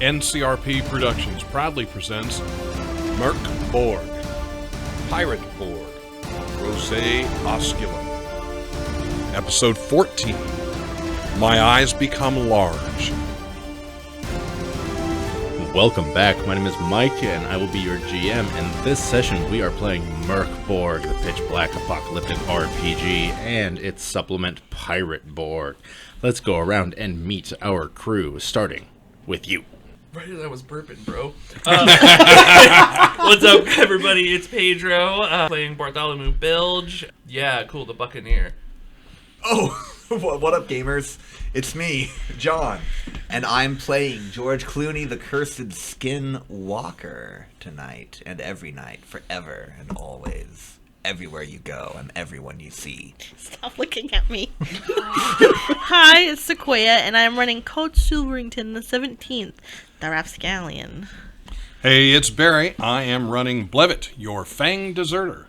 NCRP Productions proudly presents Mörk Borg, Pirate Borg, Rosae Osculum. Episode 14, My Eyes Become Large. Welcome back, my name is Mike, and I will be your GM, and this session we are playing Mörk Borg, the pitch-black apocalyptic RPG, and its supplement Pirate Borg. Let's go around and meet our crew, starting with you. Right as I was burping, bro. What's up, everybody? It's Pedro, playing Bartholomew Bilge. Yeah, cool, the Buccaneer. Oh, what up, gamers? It's me, John, and I'm playing George Clooney, the cursed Skinwalker, tonight and every night, forever and always, everywhere you go and everyone you see. Stop looking at me. Hi, it's Sequoia, and I'm running Code Silvergington the 17th, the Rapscallion. Hey, it's Barry. I am running Blevett, your Fang Deserter.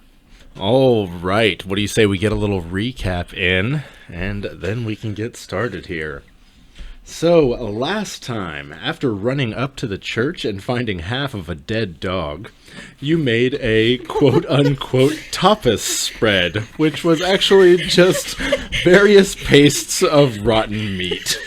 All right, what do you say we get a little recap in, and then we can get started here. So, last time, after running up to the church and finding half of a dead dog, you made a quote-unquote tapas spread, which was actually just various pastes of rotten meat.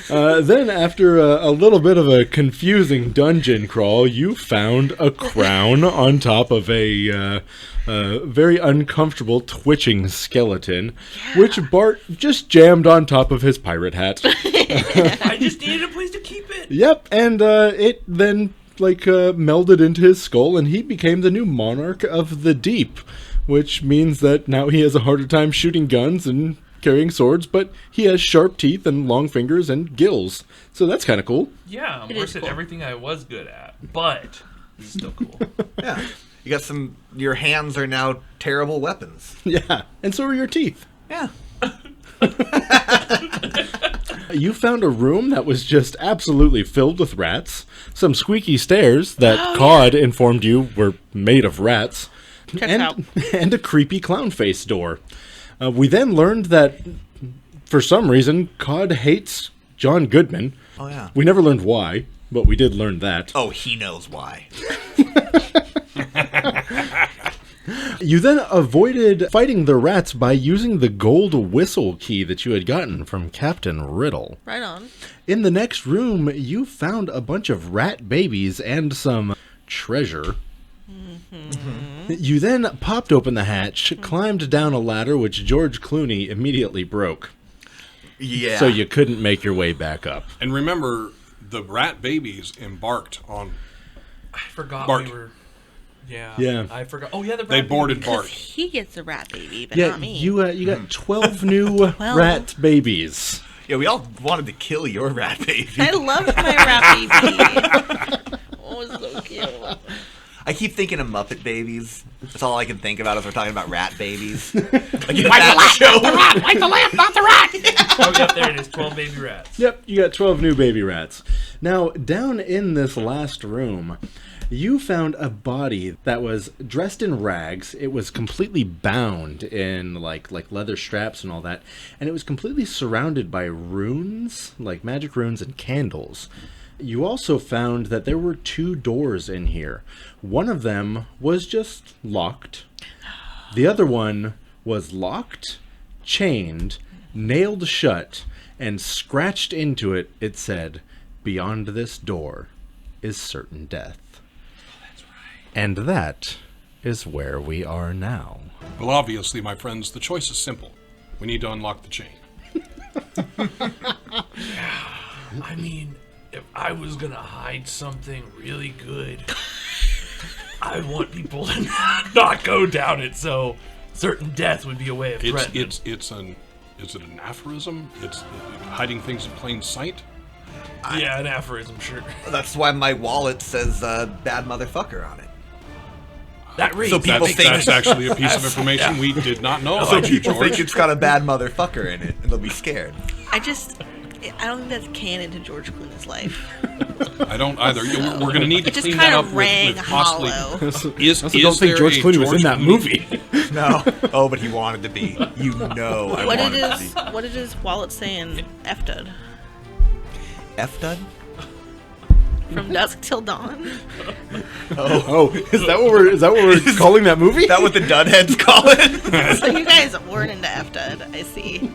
Then, after a little bit of a confusing dungeon crawl, you found a crown on top of a very uncomfortable twitching skeleton, which Bart just jammed on top of his pirate hat. I just needed a place to keep it. Yep, and it then melded into his skull, and he became the new monarch of the deep, which means that now he has a harder time shooting guns and carrying swords, but he has sharp teeth and long fingers and gills. So that's kind of cool. Yeah, I'm worse at everything I was good at, but this is still cool. Yeah, you got some. Your hands are now terrible weapons. Yeah, and so are your teeth. Yeah. You found a room that was just absolutely filled with rats, some squeaky stairs that Cod informed you were made of rats, and a creepy clown face door. We then learned that, for some reason, Cod hates John Goodman. Oh, yeah. We never learned why, but we did learn that. Oh, he knows why. You then avoided fighting the rats by using the gold whistle key that you had gotten from Captain Riddle. Right on. In the next room, you found a bunch of rat babies and some treasure. You then popped open the hatch, climbed down a ladder which George Clooney immediately broke. Yeah. So you couldn't make your way back up. And remember, the rat babies embarked on I forgot Bart. we were... Yeah. Yeah. I forgot. Oh, yeah, the They boarded Because Bart. he gets a rat baby, but Yeah, not me. you got 12 new rat babies. Yeah, we all wanted to kill your rat baby. I loved my rat baby. Oh, it's so cute. I keep thinking of Muppet babies. That's all I can think about as we're talking about rat babies. Like the lamp, not the rat! Oh, yep, there it is. 12 baby rats. Yep, you got 12 new baby rats. Now, down in this last room, you found a body that was dressed in rags. It was completely bound in like leather straps and all that, and it was completely surrounded by runes, like magic runes and candles. You also found that there were two doors in here. One of them was just locked. The other one was locked, chained, nailed shut, and scratched into it, it said, "Beyond this door is certain death." Oh, that's right. And that is where we are now. Well, obviously, my friends, the choice is simple. We need to unlock the chain. I mean, if I was gonna hide something really good, I want people to not go down it, so certain death would be a way of threatening. Is it an aphorism? It's hiding things in plain sight? Yeah, an aphorism, sure. That's why my wallet says bad motherfucker on it. That reads. So people think That's actually a piece of information we did not know So about you, people George. think it's got a bad motherfucker in it, and they'll be scared. I just I don't think that's canon to George Clooney's life. I don't either. We're going to need to It just clean kind that of up rang with possibly. hollow. Is I don't think there George a Clooney was in that Clooney- movie. No. Oh, but he wanted to be. You know I What wanted it to is? be. What it is? Wallet saying F-dud F-dud? from dusk till dawn. Oh, is that what we're calling that movie? Is that what the dudheads call it? So you guys weren't into F-dud, I see.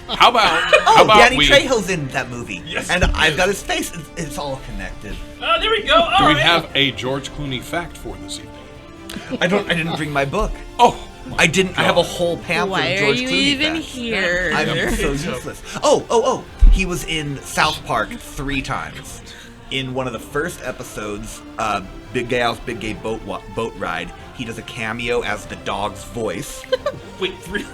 How about Danny we Trejo's in that movie. Yes. And I've got his face. It's all connected. Oh, there we go. All do we right. have a George Clooney fact for this evening? I didn't bring my book. Oh, I didn't. I have a whole pamphlet Why of are George you Clooney even facts. here? I'm so useless. Oh. He was in South Park 3 times. In one of the first episodes, Big Gay House, Big Gay Boat Ride, he does a cameo as the dog's voice. Wait, really?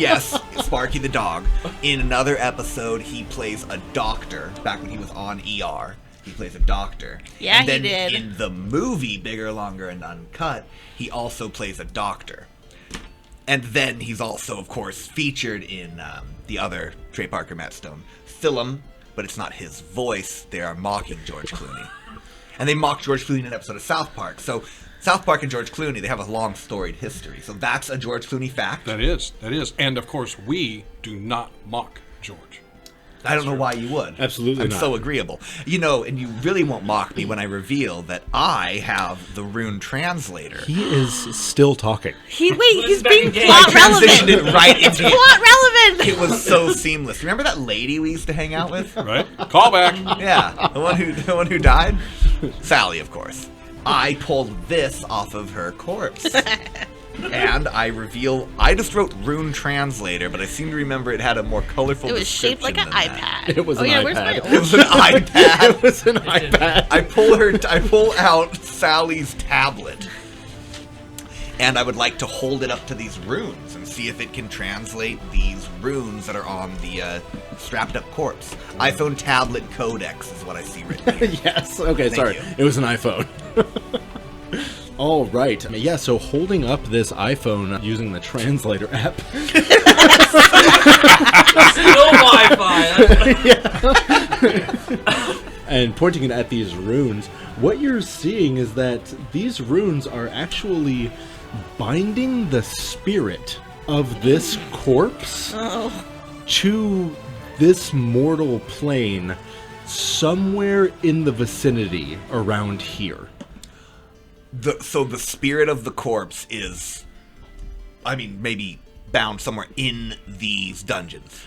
Yes, Sparky the dog. In another episode, he plays a doctor. Back when he was on ER, he plays a doctor. Yeah, and then he did. In the movie Bigger, Longer, and Uncut, he also plays a doctor. And then he's also, of course, featured in the other Trey Parker, Matt Stone film, but it's not his voice. They are mocking George Clooney. And they mocked George Clooney in an episode of South Park. So South Park and George Clooney, they have a long storied history. So that's a George Clooney fact. that is. And of course, we do not mock George. I don't know why you would. Absolutely I'm not. so agreeable. You know, and you really won't mock me when I reveal that I have the rune translator. He is still talking. He's back being again. plot Transitioned relevant. it right into it. Plot relevant. It was so seamless. Remember that lady we used to hang out with? Right? Call back. Yeah, the one who died? Sally, of course. I pulled this off of her corpse. And I just wrote rune translator, but I seem to remember it had a more colorful It was shaped like an description than that. iPad. It was oh an yeah, where's my iPad. old It was an iPad. It was an iPad. I pull out Sally's tablet, and I would like to hold it up to these runes and see if it can translate these runes that are on the strapped up corpse. iPhone tablet codex is what I see written here. Yes. Okay, sorry. you. It was an iPhone. All right. Yeah, so holding up this iPhone using the translator app. Still Wi-Fi. And pointing it at these runes, what you're seeing is that these runes are actually binding the spirit of this corpse to this mortal plane somewhere in the vicinity around here. So the spirit of the corpse is, maybe bound somewhere in these dungeons.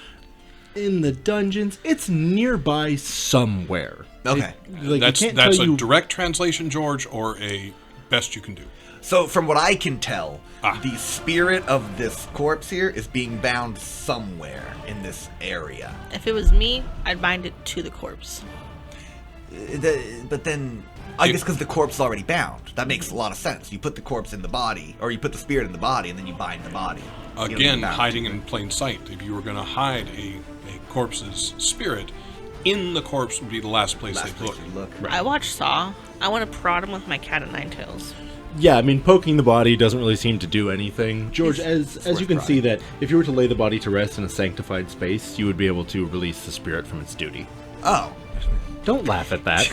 In the dungeons, it's nearby somewhere. Okay. That's can't a tell you- direct translation, George, or a best you can do. So from what I can tell, the spirit of this corpse here is being bound somewhere in this area. If it was me, I'd bind it to the corpse. But then, I guess because the corpse is already bound. That makes a lot of sense. You put the corpse in the body, or you put the spirit in the body, and then you bind the body. You don't Again, get bound. hiding in plain sight. If you were going to hide a corpse's spirit, in the corpse would be the last place Last they'd place look. you look. I watched Saw. I want to prod him with my cat of nine tails. Yeah, I mean, poking the body doesn't really seem to do anything. George, as worth you can trying. see that if you were to lay the body to rest in a sanctified space, you would be able to release the spirit from its duty. Oh, Don't laugh at that.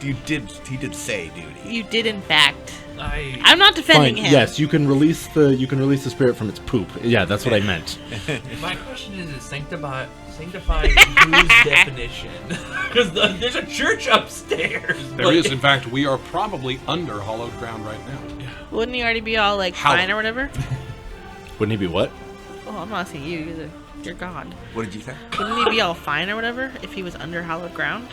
he did say duty. You did, in fact. I I'm not defending Fine. him. Yes, you can release the spirit from its poop. Yeah, that's what I meant. My question is sanctified whose definition? Because there's a church upstairs. There is, in fact, we are probably under hallowed ground right now. Wouldn't he already be all like How? fine or whatever? Wouldn't he be what? Oh, I'm not asking you. You're God. What did you say? Wouldn't he be all fine or whatever if he was under hallowed ground?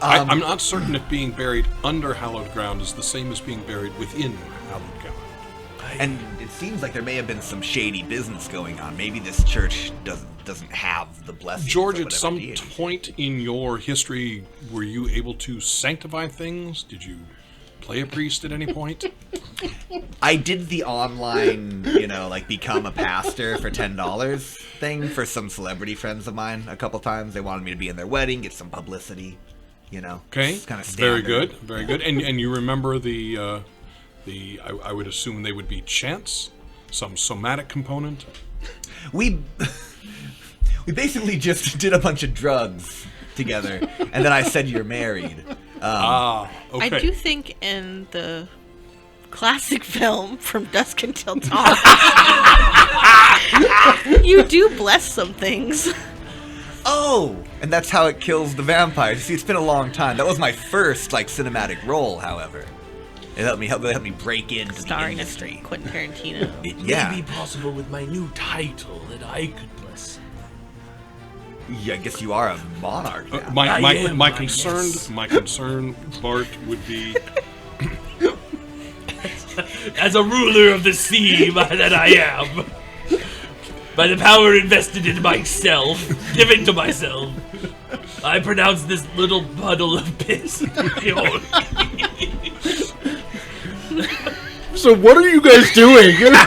I'm not certain if being buried under hallowed ground is the same as being buried within hallowed ground. And it seems like there may have been some shady business going on. Maybe this church doesn't have the blessing. George, at some point in your history, were you able to sanctify things? Did you play a priest at any point? I did the online, become a pastor for $10 thing for some celebrity friends of mine a couple times. They wanted me to be in their wedding, get some publicity, Okay, It's kind of very good, very good. And you remember I would assume they would be chants, some somatic component. We We basically just did a bunch of drugs together, and then I said you're married. Okay. I do think in the classic film From Dusk Until Dawn, you do bless some things. Oh, and that's how it kills the vampires. You see, it's been a long time. That was my first cinematic role, however. It helped me break into the Starring industry. Quentin Tarantino. It Yeah. may be possible with my new title that I could bless. Yeah, I guess you are a monarch now. My concern, Bart, would be As a ruler of the sea that I am, by the power invested in myself, given to myself, I pronounce this little puddle of piss my own. So what are you guys doing? I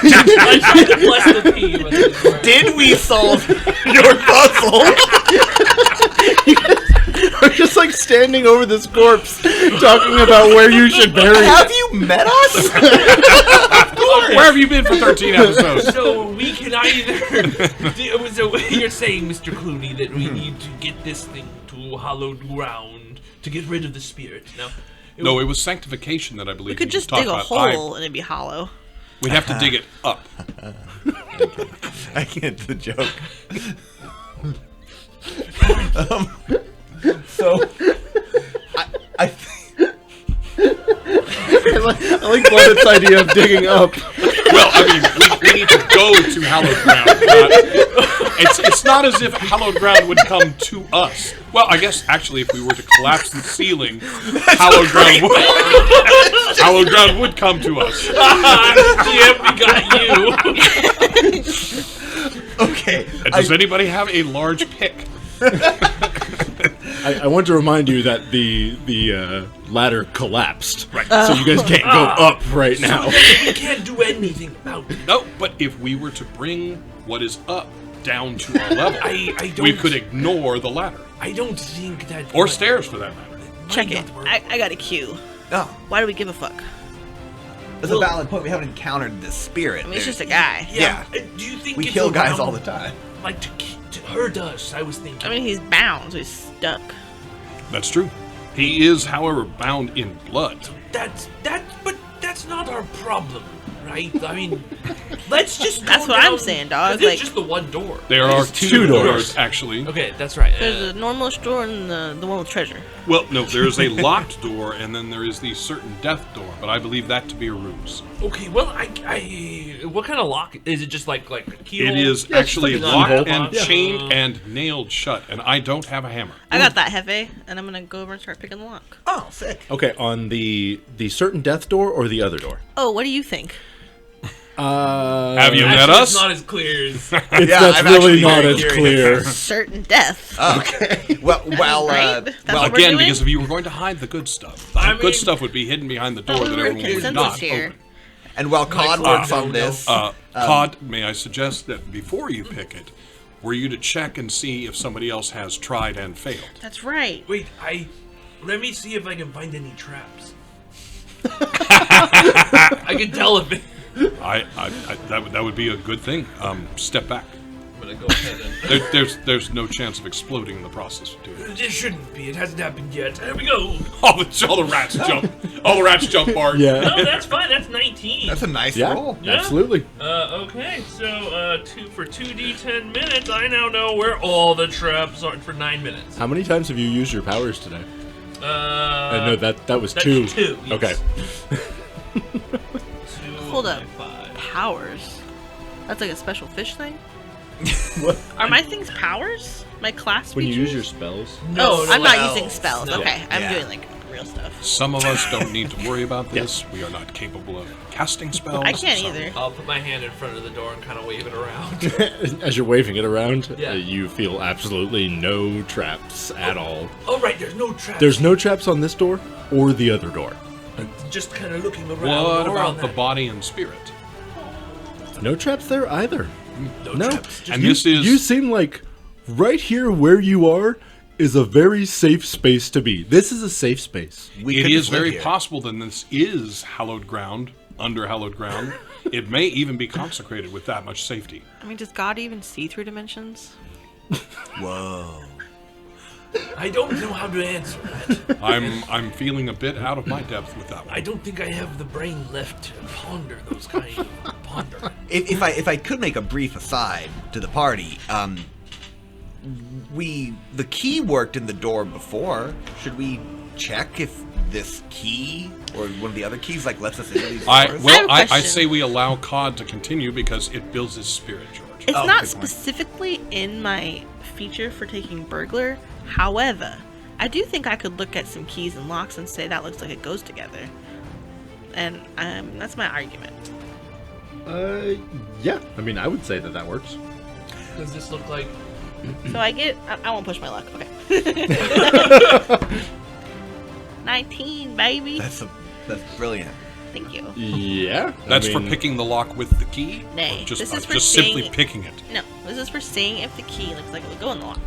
try to bless the pee. But it doesn't work. Did we solve your puzzle? I'm just standing over this corpse, talking about where you should bury it. Have you met us? where have you been for 13 episodes? So we can either. So you're saying, Mr. Clooney, that we need to get this thing to hallowed ground to get rid of the spirit. Now, No, it was sanctification that I believe We could you just talked dig a about. hole and it'd be hollow. We'd have to dig it up. I get the joke. So, I think... I like Planet's idea of digging up. Well, I mean, we need to go to hallowed ground. It's not as if hallowed ground would come to us. Well, I guess actually, if we were to collapse the ceiling, hallowed ground would come to us. Yep, we got you. Okay. And does anybody have a large pick? I want to remind you that the ladder collapsed. Right. So you guys can't go up right now. We can't do anything about it. No, but if we were to bring what is up down to our level, I don't, we could ignore the ladder. I don't think that. Or stairs, for that matter. Check it. I got a cue. Oh, Why do we give a fuck? that's a valid point. We haven't encountered this spirit. I mean, it's just a guy. Yeah. Do you think We it's kill guys around, all the time. Like to hurt us? I was thinking. I mean, he's bound, so he's stuck. That's true. He is, however, bound in blood. But that's not our problem, right? I mean, let's just. Go That's what down, I'm saying, dog. 'cause There's Like- just the one door. There are two doors, actually. Okay, that's right. There's a normal store and the one with treasure. Well, no, there is a locked door, and then there is the certain death door, but I believe that to be a ruse. Okay, well, what kind of lock is it? Just like a keyhole? It is Yeah, actually just like a locked keyhole. and Yeah. chained and nailed shut, and I don't have a hammer. I got that, Hefe, and I'm gonna go over and start picking the lock. Oh, sick. Okay, on the certain death door or the other door? Oh, what do you think? Have you met Actually, us? It's not as clear as. That's I'm really actually not very as curious. clear. Certain death. Okay. Well, Right? That's well, what we're Again, doing? because if you were going to hide the good stuff, the I good mean- stuff would be hidden behind the door Oh, that we're everyone would consensus not here. open. and while Cod works on this, Cod, may I suggest that before you pick it, were you to check and see if somebody else has tried and failed? That's right. Wait, let me see if I can find any traps. I can tell if it. That would be a good thing. Step back. I'm gonna go ahead and. There's no chance of exploding in the process of doing it. There shouldn't be. It hasn't happened yet. There we go. All the rats jump. All the rats jump, Bart. Yeah. No, that's fine. That's 19. that's a nice Yeah, roll. Yeah. absolutely. Okay, so 2d10 minutes. I now know where all the traps are for 9 minutes. How many times have you used your powers today? No, that was that's two. two, yes. Okay. Hold up. 5. Powers. That's like a special fish thing? What? Are my things powers? My class When you features? use your spells? Oh, I'm not spells. using spells. No. Okay, I'm Yeah. doing like real stuff. Some of us don't need to worry about this. We are not capable of casting spells. I can't so- either. I'll put my hand in front of the door and kind of wave it around. As you're waving it around, Yeah. you feel absolutely no traps at all. Oh, right, there's no traps. There's no traps on this door or the other door. Just kind of looking around. What around about the that. body and spirit? No traps there either. No. traps. Just And you, this is you seem like right here where you are is a very safe space to be. This is a safe space. We it could is just live very here. possible that this is hallowed ground, under hallowed ground. It may even be consecrated with that much safety. I mean, does God even see through dimensions? Whoa. I don't know how to answer that. I'm feeling a bit out of my depth with that one. I don't think I have the brain left to ponder those kind of ponder. If I could make a brief aside to the party, the key worked in the door before. Should we check if this key or one of the other keys lets us into these doors? I have a I question. say we allow Cod to continue because it builds his spirit, George. It's Oh, not good point. specifically in my feature for taking burglar. However, I do think I could look at some keys and locks and say that looks like it goes together. And that's my argument. Yeah. I mean, I would say that works. Does this look like? So I won't push my luck. Okay. 19, baby. That's brilliant. Thank you. Yeah. That's for picking the lock with the key? Nay, Or just this is for just simply seeing- picking it. No, this is for seeing if the key looks like it would go in the lock.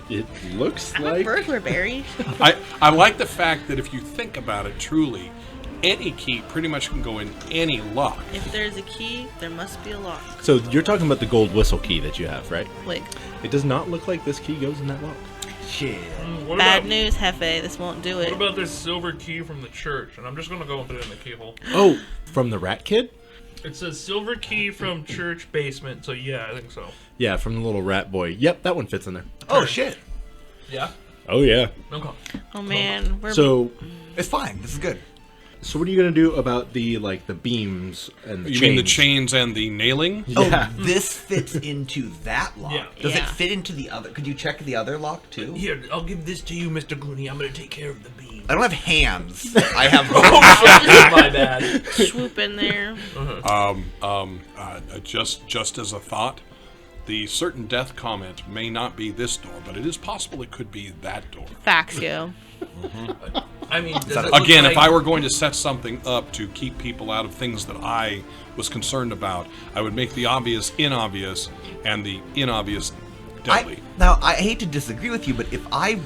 It looks I'm a like. burglar, Barry. I like the fact that if you think about it truly, any key pretty much can go in any lock. If there's a key, there must be a lock. So you're talking about the gold whistle key that you have, right? Wait, It does not look like this key goes in that lock. Shit. What bad about, news, Hefe. This won't do it. What about this silver key from the church? And I'm just gonna go and put it in the keyhole. Oh, from the rat kid? It says silver key from church basement. So yeah, I think so. Yeah, from the little rat boy. Yep, that one fits in there. Oh shit. Yeah. Oh yeah. Okay. Oh man, we're So It's fine. This is good. what are you gonna do about the beams and the You chains? mean the chains and the nailing? Yeah. Oh, this fits into that lock. Yeah. Does it Yeah. fit into the other? Could you check the other lock too? Here, I'll give this to you, Mr. Clooney. I'm gonna take care of the beam. I don't have hands. I have. My bad. swoop in there. Just as a thought, the certain death comment may not be this door, but it is possible it could be that door. Facts, yo. I mean, does that it a- look Again, like, if I were going to set something up to keep people out of things that I was concerned about, I would make the obvious inobvious and the inobvious deadly. Now, I hate to disagree with you, but if I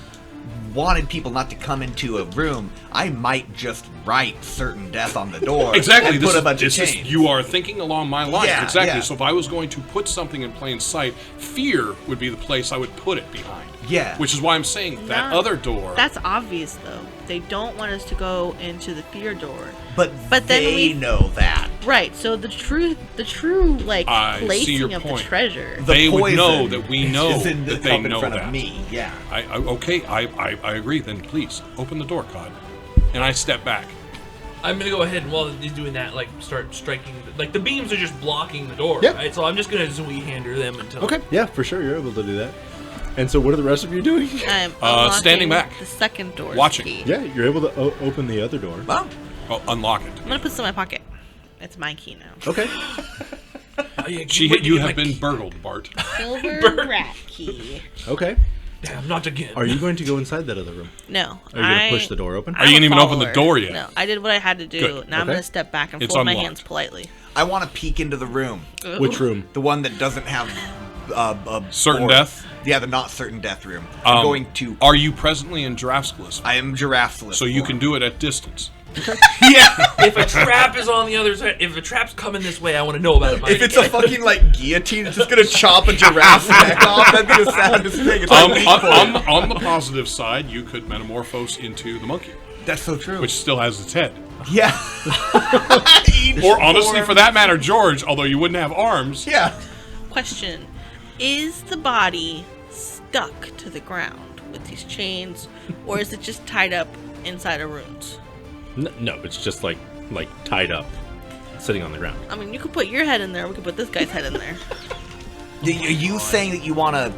wanted people not to come into a room, I might just write certain death on the door. Exactly. And This put a is, bunch of this is chains. you are thinking along my line. Yeah, exactly. yeah. So if I was going to put something in plain sight, fear would be the place I would put it behind. Yeah. Which is why I'm saying that No, other door. That's obvious, though. They don't want us to go into the fear door. But then they we- know that. Right. So the true like I see placing your of point. the treasure. The They would know poison that we know is in that they up in know front that. of me. Yeah. I agree. Then please open the door, Cod. And I step back. I'm gonna go ahead and while he's doing that, start striking. The beams are just blocking the door, Yep. right? So I'm just gonna Zooey-hander them until. Okay. Yeah, for sure, you're able to do that. And so, what are the rest of you doing? I'm Standing unlocking back. The second door. Watching. Key. Yeah, you're able to open the other door. Well, Oh, unlock it. I'm gonna put this in my pocket. It's my key now. Okay. Oh, yeah, You have been burgled, Bart. Silver rat key. Okay. Damn, not again. Are you going to go inside that other room? No. Are you going to push the door open? Are you I'm gonna a even open the follower. door yet? No, I did what I had to do. Good. Now I'm Okay. gonna step back and It's fold my unlocked. hands politely. I want to peek into the room. Which room? The one that doesn't have a Certain board. death? Yeah, the not certain death room. I'm going to. Are you presently in Giraffescalis? I am giraffe. So you can do it at distance. Yeah. If a trap is on the other side, if a trap's coming this way, I want to know about it. If it's a fucking guillotine, it's just gonna chop a giraffe's neck off. That'd be the saddest thing. It's like On the positive side, you could metamorphose into the monkey, That's so true. which still has its head. Yeah. Or honestly, for that matter, George, although you wouldn't have arms. Yeah. Question: is the body stuck to the ground with these chains, or is it just tied up inside of runes? No, it's just like tied up, sitting on the ground. I mean, you could put your head in there. We could put this guy's head in there. Are you saying that you want to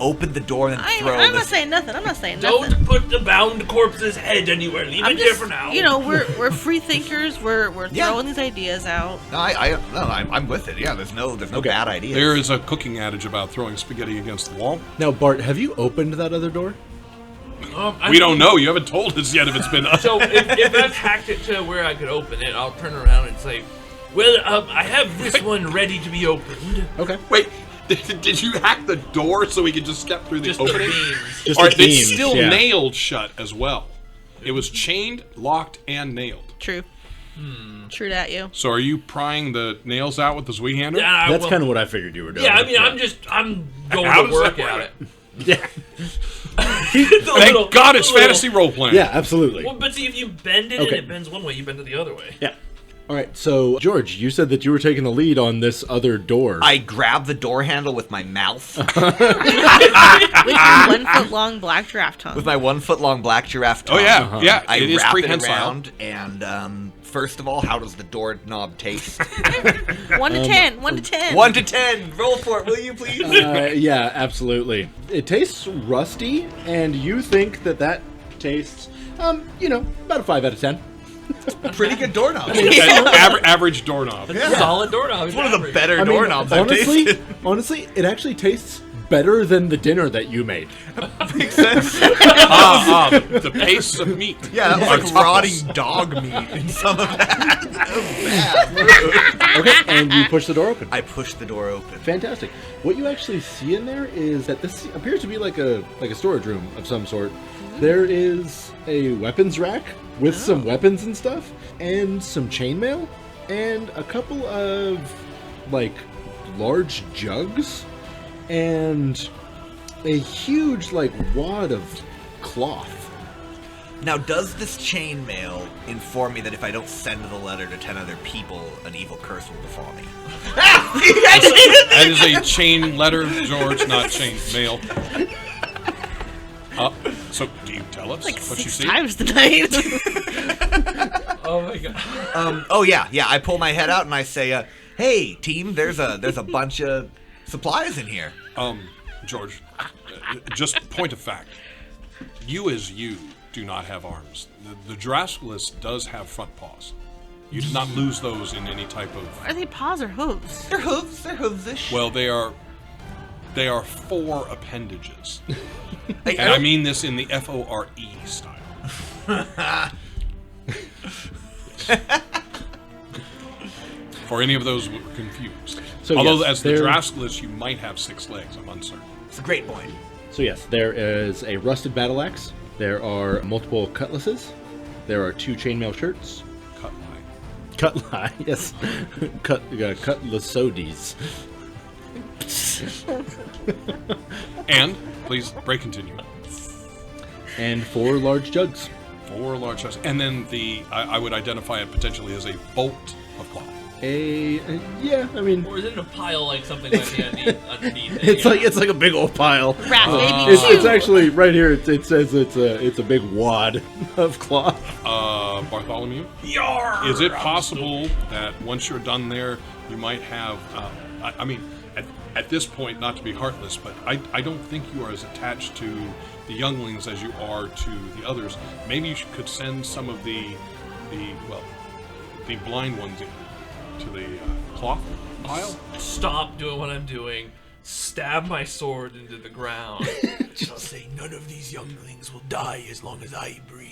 open the door and then throw I'm not this? saying nothing. I'm not saying nothing. Don't put the bound corpse's head anywhere. Leave I'm it there just, for now. we're free thinkers. We're Yeah. throwing these ideas out. No, I'm with it. Yeah, there's no bad idea. There is a cooking adage about throwing spaghetti against the wall. Now, Bart, have you opened that other door? We don't know. You haven't told us yet if it's been. So if I've hacked it to where I could open it, I'll turn around and say, "Well, I have this one ready to be opened." Okay. Wait, did you hack the door so we could just step through the Just the opening? beams. Just Or the beams, it's still yeah. nailed shut as well. It was chained, locked, and nailed. True. Shoot at you. So are you prying the nails out with the Zweehander? Yeah, That's kind of what I figured you were doing. Yeah, I mean, I'm going How to does work that at work? it. Yeah. Thank God it's fantasy role-playing. Yeah, absolutely. Well, but see, if you bend it Okay. and it bends one way, you bend it the other way. Yeah. All right, so, George, you said that you were taking the lead on this other door. I grab the door handle with my mouth, With your 1 foot long black giraffe tongue. with my 1 foot long black giraffe tongue. Oh, yeah. Yeah, I it is wrap it prehensile. around, and first of all, how does the doorknob taste? 1 to 10. 1 to 10. 1 to 10. Roll for it, will you, please? Yeah, absolutely. It tastes rusty, and you think that tastes, about a 5 out of 10. Pretty good doorknob. Average doorknob. Solid doorknob. It's one of the better doorknobs I've tasted. Honestly, it actually tastes better than the dinner that you made. Makes sense. The paste of meat. Yeah, that was like rotting dog meat and some of that. That was bad. Okay, and you push the door open. I pushed the door open. Fantastic. What you actually see in there is that this appears to be like a storage room of some sort. There is a weapons rack with some weapons and stuff, and some chainmail, and a couple of large jugs, and a huge wad of cloth. Now, does this chainmail inform me that if I don't send the letter to 10 other people, an evil curse will befall me? That is a chain letter, George, not chain mail. So, do you tell us Like what you 6 see? times tonight. Oh my god. Oh yeah. I pull my head out and I say, "Hey, team, there's a bunch of supplies in here." George, just point of fact. You as you do not have arms. The Drasculus does have front paws. You did not lose those in any type of... Are they paws or hooves? They're hooves-ish. Well, they are 4 appendages. Hey, And I mean this in the F-O-R-E style. For any of those who were confused. So, Although yes, as the they're- Drasculus, you might have 6 legs. I'm uncertain. It's a great point. So yes, there is a rusted battle axe. There are multiple cutlasses. There are 2 chainmail shirts. Cut line. Cutlass, yes. Cutlassodies. And, please, pray continue. And 4 large jugs. 4 large chests. And then I would identify it potentially as a bolt of cloth. Yeah, I mean, Or is it in a pile like something like the underneath it? it's like a big old pile. Rat baby It's chew. actually right here. It says it's a big wad of cloth. Bartholomew? Yarr! Is it possible that once you're done there, you might have... I mean, at this point, not to be heartless, but I don't think you are as attached to the younglings as you are to the others. Maybe you could send some of the blind ones to the cloth pile? Stop doing what I'm doing. Stab my sword into the ground. I'll say none of these younglings will die as long as I breathe.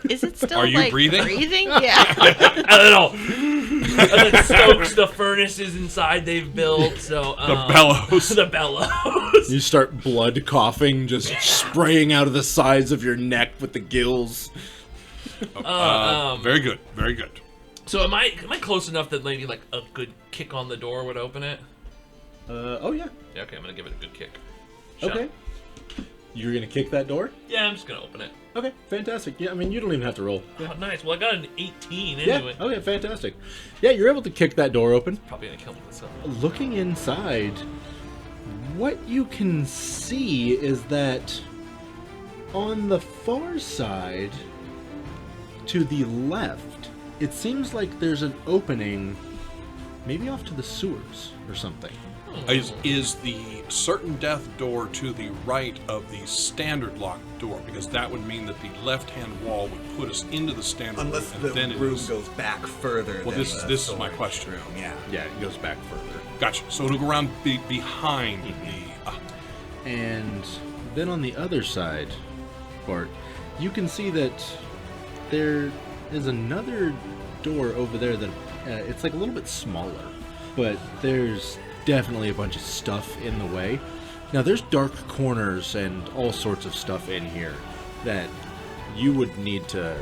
Is it still Are you breathing? Yeah. I don't know. And it stokes the furnaces inside they've built. So The bellows. The bellows. You start blood coughing, just spraying out of the sides of your neck with the gills. Very good. Very good. So am I close enough that maybe like a good kick on the door would open it? Oh yeah. Yeah, okay, I'm gonna give it a good kick. Shut Okay. up. You're gonna kick that door? Yeah, I'm just gonna open it. Okay, fantastic. Yeah, I mean, you don't even have to roll. Oh, nice. Well, I got an 18 Yeah. anyway. Okay, fantastic. Yeah, you're able to kick that door open. Probably gonna kill myself. Looking inside, what you can see is that on the far side, to the left, it seems like there's an opening, maybe off to the sewers or something. Is the certain death door to the right of the standard locked door? Because that would mean that the left-hand wall would put us into the standard Unless room, the and then room it is... goes back further. Well, than this the is my storage question. room. Yeah. Yeah, it goes back further. Gotcha. So it'll go around behind the... And then on the other side, Bart, you can see that there is another door over there that it's like a little bit smaller, but there's definitely a bunch of stuff in the way. Now there's dark corners and all sorts of stuff in here that you would need to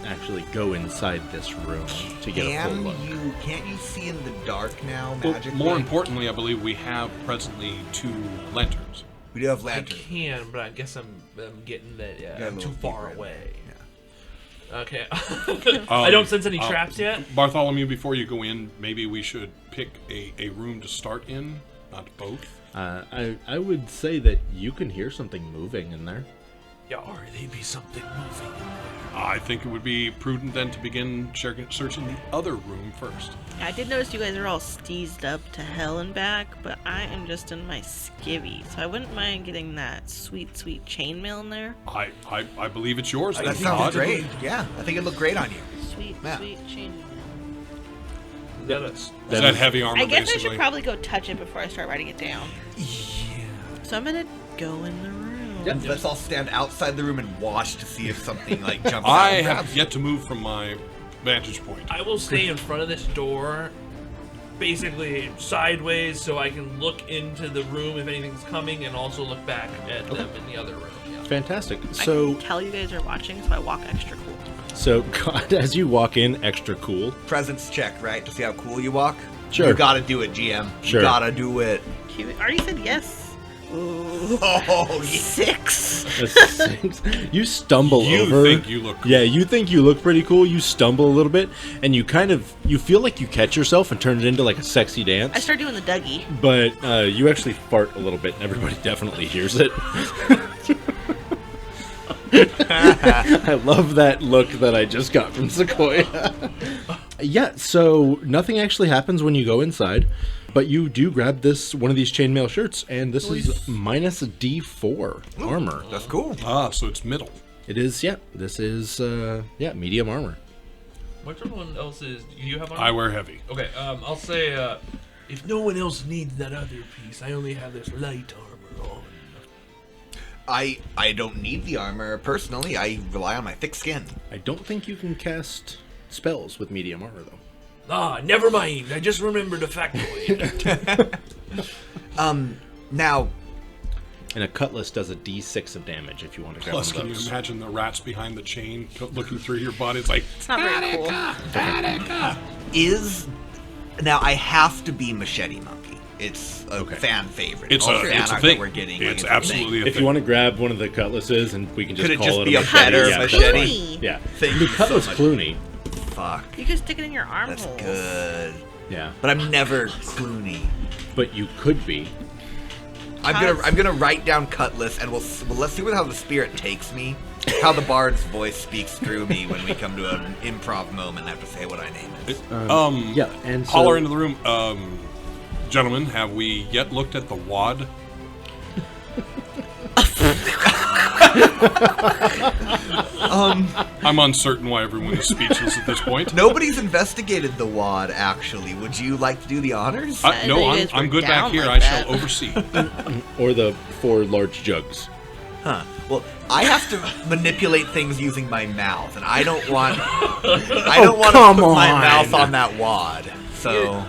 actually go inside this room to get a full look. Can't you see in the dark now, Well, magically? more importantly, I believe we have presently 2 lanterns. we do have I lanterns. can, but I guess I'm getting that Got a I'm too little far deeper. away. Yeah. Okay. I don't sense any traps yet. Bartholomew, before you go in, maybe we should pick a room to start in, not both. I would say that you can hear something moving in there. Yeah, or there be something moving in there. I think it would be prudent then to begin searching the other room first. I did notice you guys are all steezed up to hell and back, but I am just in my skivvy, so I wouldn't mind getting that sweet, sweet chainmail in there. I believe it's yours. That then, sounds Todd. great. Yeah, I think it looked great on you. Sweet, Yeah. sweet chainmail. Is that heavy armor, I guess basically? I should probably go touch it before I start writing it down. Yeah. So I'm gonna go in the room. Let's all stand outside the room and watch to see if something like jumps out. I and have grabs yet to move from my vantage point. I will stay in front of this door, basically sideways, so I can look into the room if anything's coming, and also look back at them in the other room. Yeah. Fantastic. I So, can tell you guys are watching, so I walk extra cool. God, as you walk in, extra cool. Presence check, right? To see how cool you walk? Sure. You gotta do it, GM. Sure. You gotta do it. Cute. Already said yes. Ooh. Oh, yeah. 6. A 6. You stumble You over. think you look cool. Yeah, you think you look pretty cool. You stumble a little bit, and you feel like you catch yourself and turn it into like a sexy dance. I start doing the Dougie. But you actually fart a little bit, and everybody definitely hears it. I love that look that I just got from Sequoia. Yeah, so nothing actually happens when you go inside, but you do grab one of these chainmail shirts, and this is minus D4 armor. That's cool. Ah, so it's middle. It is, yeah. This is, medium armor. Whichever else is, do you have armor? I wear heavy. Okay, I'll say, if no one else needs that other piece, I only have this light armor on. I don't need the armor personally. I rely on my thick skin. I don't think you can cast spells with medium armor, though. Ah, never mind. I just remembered a factoid. Now, And a cutlass does a D6 of damage if you want to grab Plus, one can of you those. imagine the rats behind the chain looking through your body? It's like, It's not very cool. now I have to be Machete Monkey. It's a fan favorite. it's All a fan art that thing. we're getting. It's like, a absolutely thing. a If thing. you want to grab one of the cutlasses and we can just Could it call just it be a a machete. better Yeah, that's machete? fine. Yeah. Thank The you so cutlass much. Clooney. Fuck. You can stick it in your That's armhole. good. Yeah. But I'm never Clooney. But you could be. I'm gonna write down Cutlass, and let's see how the spirit takes me. How the bard's voice speaks through me when we come to an improv moment. I have to say what I name it. Yeah, and so... Holler into the room. Gentlemen, have we yet looked at the wad? I'm uncertain why everyone is speechless at this point. Nobody's investigated the wad. Actually, would you like to do the honors? I No, thought you I'm, guys I'm were good back down here. like I shall that. oversee. Or the 4 large jugs. Huh. Well, I have to manipulate things using my mouth, and I don't want. I don't want to come put my on. mouth on that wad. So.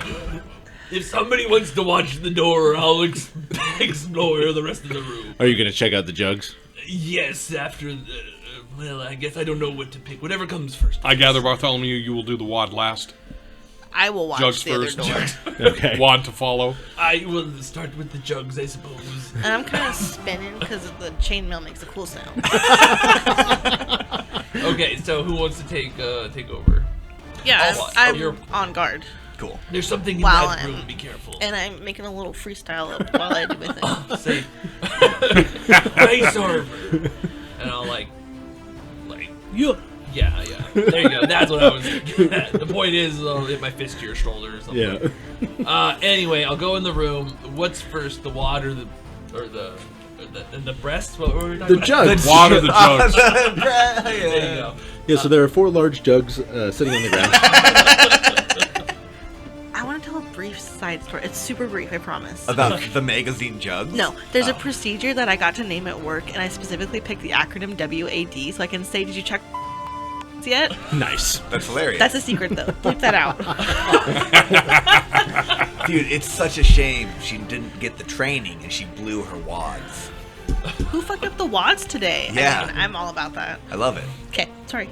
If somebody wants to watch the door, I'll explore the rest of the room. Are you going to check out the jugs? Yes, after the... well, I guess I don't know what to pick. Whatever comes first. I gather, Bartholomew, you will do the wad last. I will watch Jugs the first. other door. Okay. Wad to follow. I will start with the jugs, I suppose. And I'm kind of spinning because the chainmail makes a cool sound. Okay, so who wants to take over? Yeah, Oh, I'm you're- on guard. Cool. There's something in Wow, that I'm- room. Be careful. And I'm making a little freestyle up while I do my thing. Say, nice armor. And I'll like, Yeah. yeah. There you go. That's what I was thinking. The point is, I'll hit my fist to your shoulder or something. Yeah. Anyway, I'll go in the room. What's first, the wad or the breast? What were we talking The about? jugs. Wad or the jugs? There you go. Yeah, so there are 4 large jugs sitting on the ground. I want to tell a brief side story. It's super brief, I promise. About the magazine jugs. No, there's a procedure that I got to name at work, and I specifically picked the acronym WAD so I can say, did you check yet? Nice. That's hilarious. That's a secret, though. Bleep that out. Dude, it's such a shame she didn't get the training and she blew her wads. Who fucked up the wads today? Yeah. I mean, I'm all about that. I love it. Okay, sorry.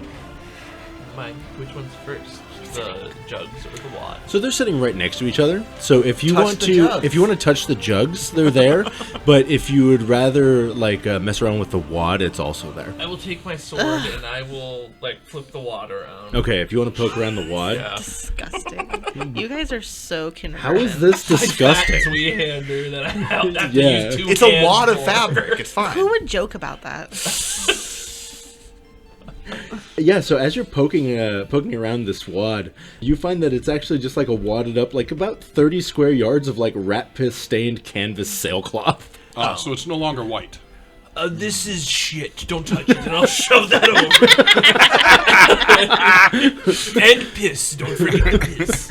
mind. Which one's first? The jugs or the wad? So they're sitting right next to each other. So if you Touch want the to, jugs. if you want to touch the jugs, they're there. But if you would rather like mess around with the wad, it's also there. I will take my sword and I will like flip the wad around. Okay, if you want to poke around the wad. Yeah. Disgusting. You guys are so kindergarten. How is this disgusting? Fat hander that I have to Yeah. use 2 It's a hands wad of for. fabric. It's fine. Who would joke about that? Yeah, so as you're poking around this wad, you find that it's actually just like a wadded up, like about 30 square yards of like rat piss stained canvas sailcloth. So it's no longer white. This is shit. Don't touch it, and I'll shove that over. And piss. Don't forget the piss.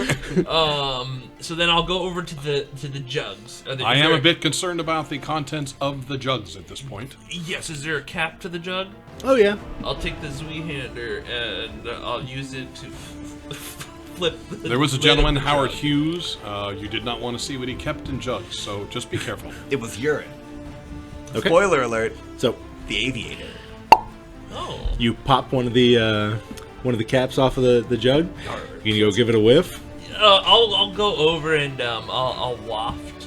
So then I'll go over to the jugs. I am a bit concerned about the contents of the jugs at this point. Yes. Is there a cap to the jug? Oh yeah. I'll take the Zweihander and I'll use it to flip. There was a lid gentleman, of the Howard jug. Hughes. You did not want to see what he kept in jugs, so just be careful. It was urine. Okay. Spoiler alert, So the aviator. Oh. you pop one of the caps off of the jug. You can go give it a whiff. I'll go over and I'll waft.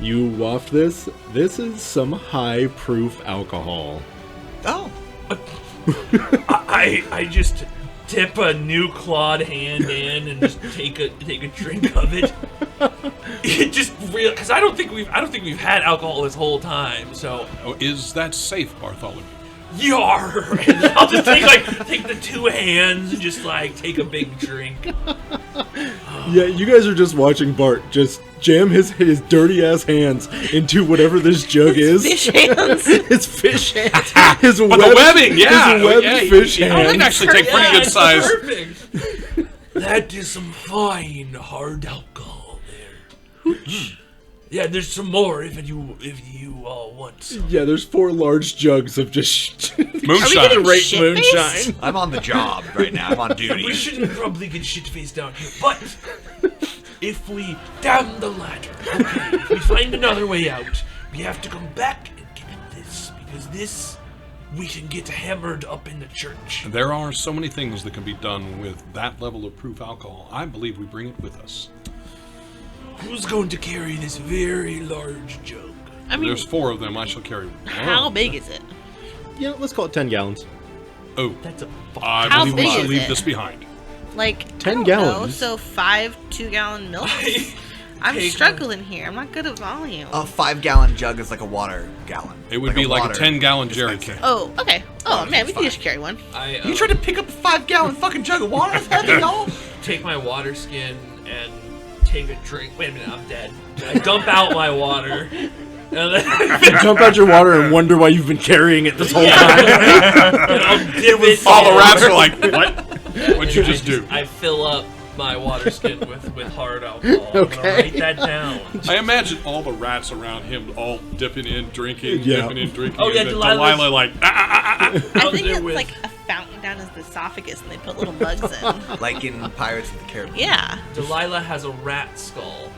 You waft this. This is some high proof alcohol. Oh. I just tip a new clawed hand in and just take a drink of it. It just real because I don't think we've had alcohol this whole time. So Oh, is that safe, Bartholomew? yar, and I'll just take the 2 hands and just like take a big drink. Yeah, you guys are just watching Bart just jam his dirty ass hands into whatever this jug is. Fish hands. His fish hands. His But the webbing, yeah. His webbed yeah, fish yeah, hands. I can actually take pretty good it's size. Perfect. That is some fine hard alcohol there. Yeah, there's some more if you all want some. Yeah, there's 4 large jugs of just Moonshine. getting great shit-faced? moonshine. I'm on the job right now. I'm on duty. We shouldn't probably get shit-faced down here, but if we damn the ladder, okay, if we find another way out, we have to come back and get this, because this we can get hammered up in the church. There are so many things that can be done with that level of proof alcohol. I believe we bring it with us. Who's going to carry this very large jug? I mean, There's 4 of them. I shall carry one. how big is it? Yeah, let's call it 10 gallons. Oh, That's a I How believe we big should is leave it? this behind. Like 10 I don't gallons? Know, so 5 2-gallon milk. I'm Take struggling here. I'm not good at volume. A 5-gallon jug is like a water gallon. It would be like a water 10-gallon jerry dispenser. can. Oh, okay. Oh Oh, man, we it's can just fine. carry one. You tried to pick up a 5-gallon fucking jug of water? That's heavy, y'all. take my water skin and take a drink. Wait a minute, I'm dead. I dump out my water. And then Dump out your water and wonder why you've been carrying it this whole time. and I'll dip it All the in. rats are like, what? What'd you just do? I fill up my water skin with hard alcohol. Okay. I'm gonna write that down. I imagine all the rats around him all dipping in, drinking, Yeah. dipping in, drinking. Oh, yeah, and then Delilah's- Delilah like, I Out think there it's with- like a fountain down his esophagus, and they put little mugs in. Like in Pirates of the Caribbean. Yeah. Delilah has a rat skull.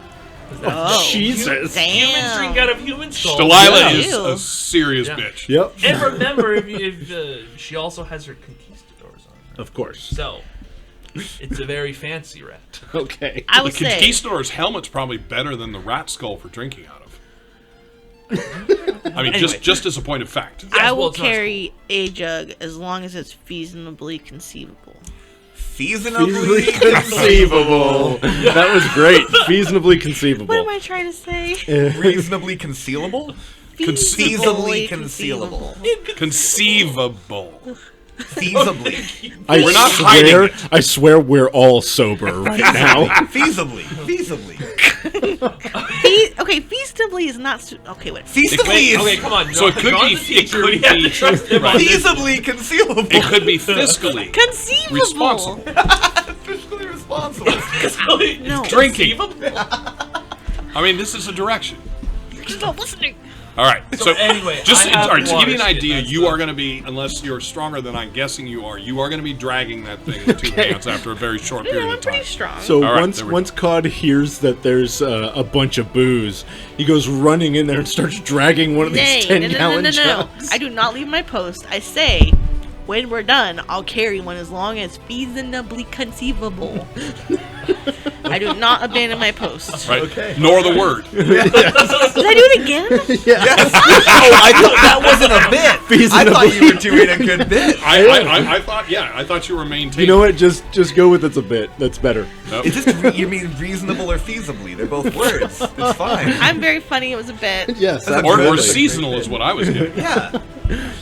'Cause that's Oh. Jesus. Humans Damn. drink out of human skulls. Delilah Yeah. is Ew. a serious Yeah. bitch. Yep. And remember, if she also has her conquistadors on her. Of course. So, it's a very fancy rat. Okay. I The would say conquistador's helmet's probably better than the rat skull for drinking out of. I mean, Anyway. just as a point of fact. I Yes, will well, it's not- carry a jug as long as it's feasibly conceivable. Feasibly Feasibly conceivable. That was great. Feasibly conceivable. What am I trying to say? Reasonably concealable? Feasibly concealable. Conceivable. Feasibly. We're not swear, hiding it. I swear we're all sober right now. Feasibly. Feasibly. Okay, feasibly is not. Okay, wait. Feasibly is Okay, come on. So it could John's be- the teacher. it could We have be- to trust him on this. feasibly concealable. It could be fiscally Conceivable. responsible. Fiscally responsible. No. Drinking. Conceivable? I mean, this is a direction. You're just not listening. All right. So, anyway, just I have all right, to give you an water skin, idea, that's you the- are going to be, unless you're stronger than I'm guessing you are going to be dragging that thing with 2 hands after a very short No, period I'm of time. pretty strong. So All right, once there we once Cod hears that there's a bunch of booze, he goes running in there and starts dragging one of these Nay, 10 no, no, no, gallon no, no. jugs. I do not leave my post. I say, when we're done, I'll carry one as long as feasibly conceivable. I do not abandon my post. Right. Okay. Nor the word. Did I do it again? Yes. Oh, I thought that wasn't a bit. I thought you were doing a good bit. I thought, I thought you were maintaining. You know what? Just go with it's a bit. That's better. Nope. Is this you mean reasonable or feasibly? They're both words. It's fine. I'm very funny. It was a bit. Yes. That's Or Really? seasonal is what I was getting. Yeah.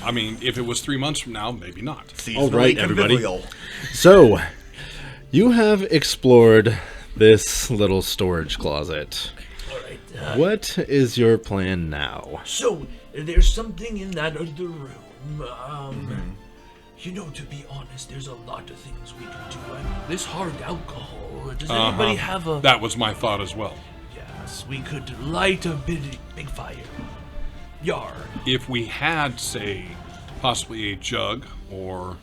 I mean, if it was 3 months from now, maybe not. Seasonally right, everybody. convivial. So, you have explored this little storage closet. All right. What is your plan now? So there's something in that other room. You know, to be honest, there's a lot of things we can do. I mean, this hard alcohol. Does anybody have a? That was my thought as well. Yes, we could light a big fire. Yar. If we had, say, possibly a jug or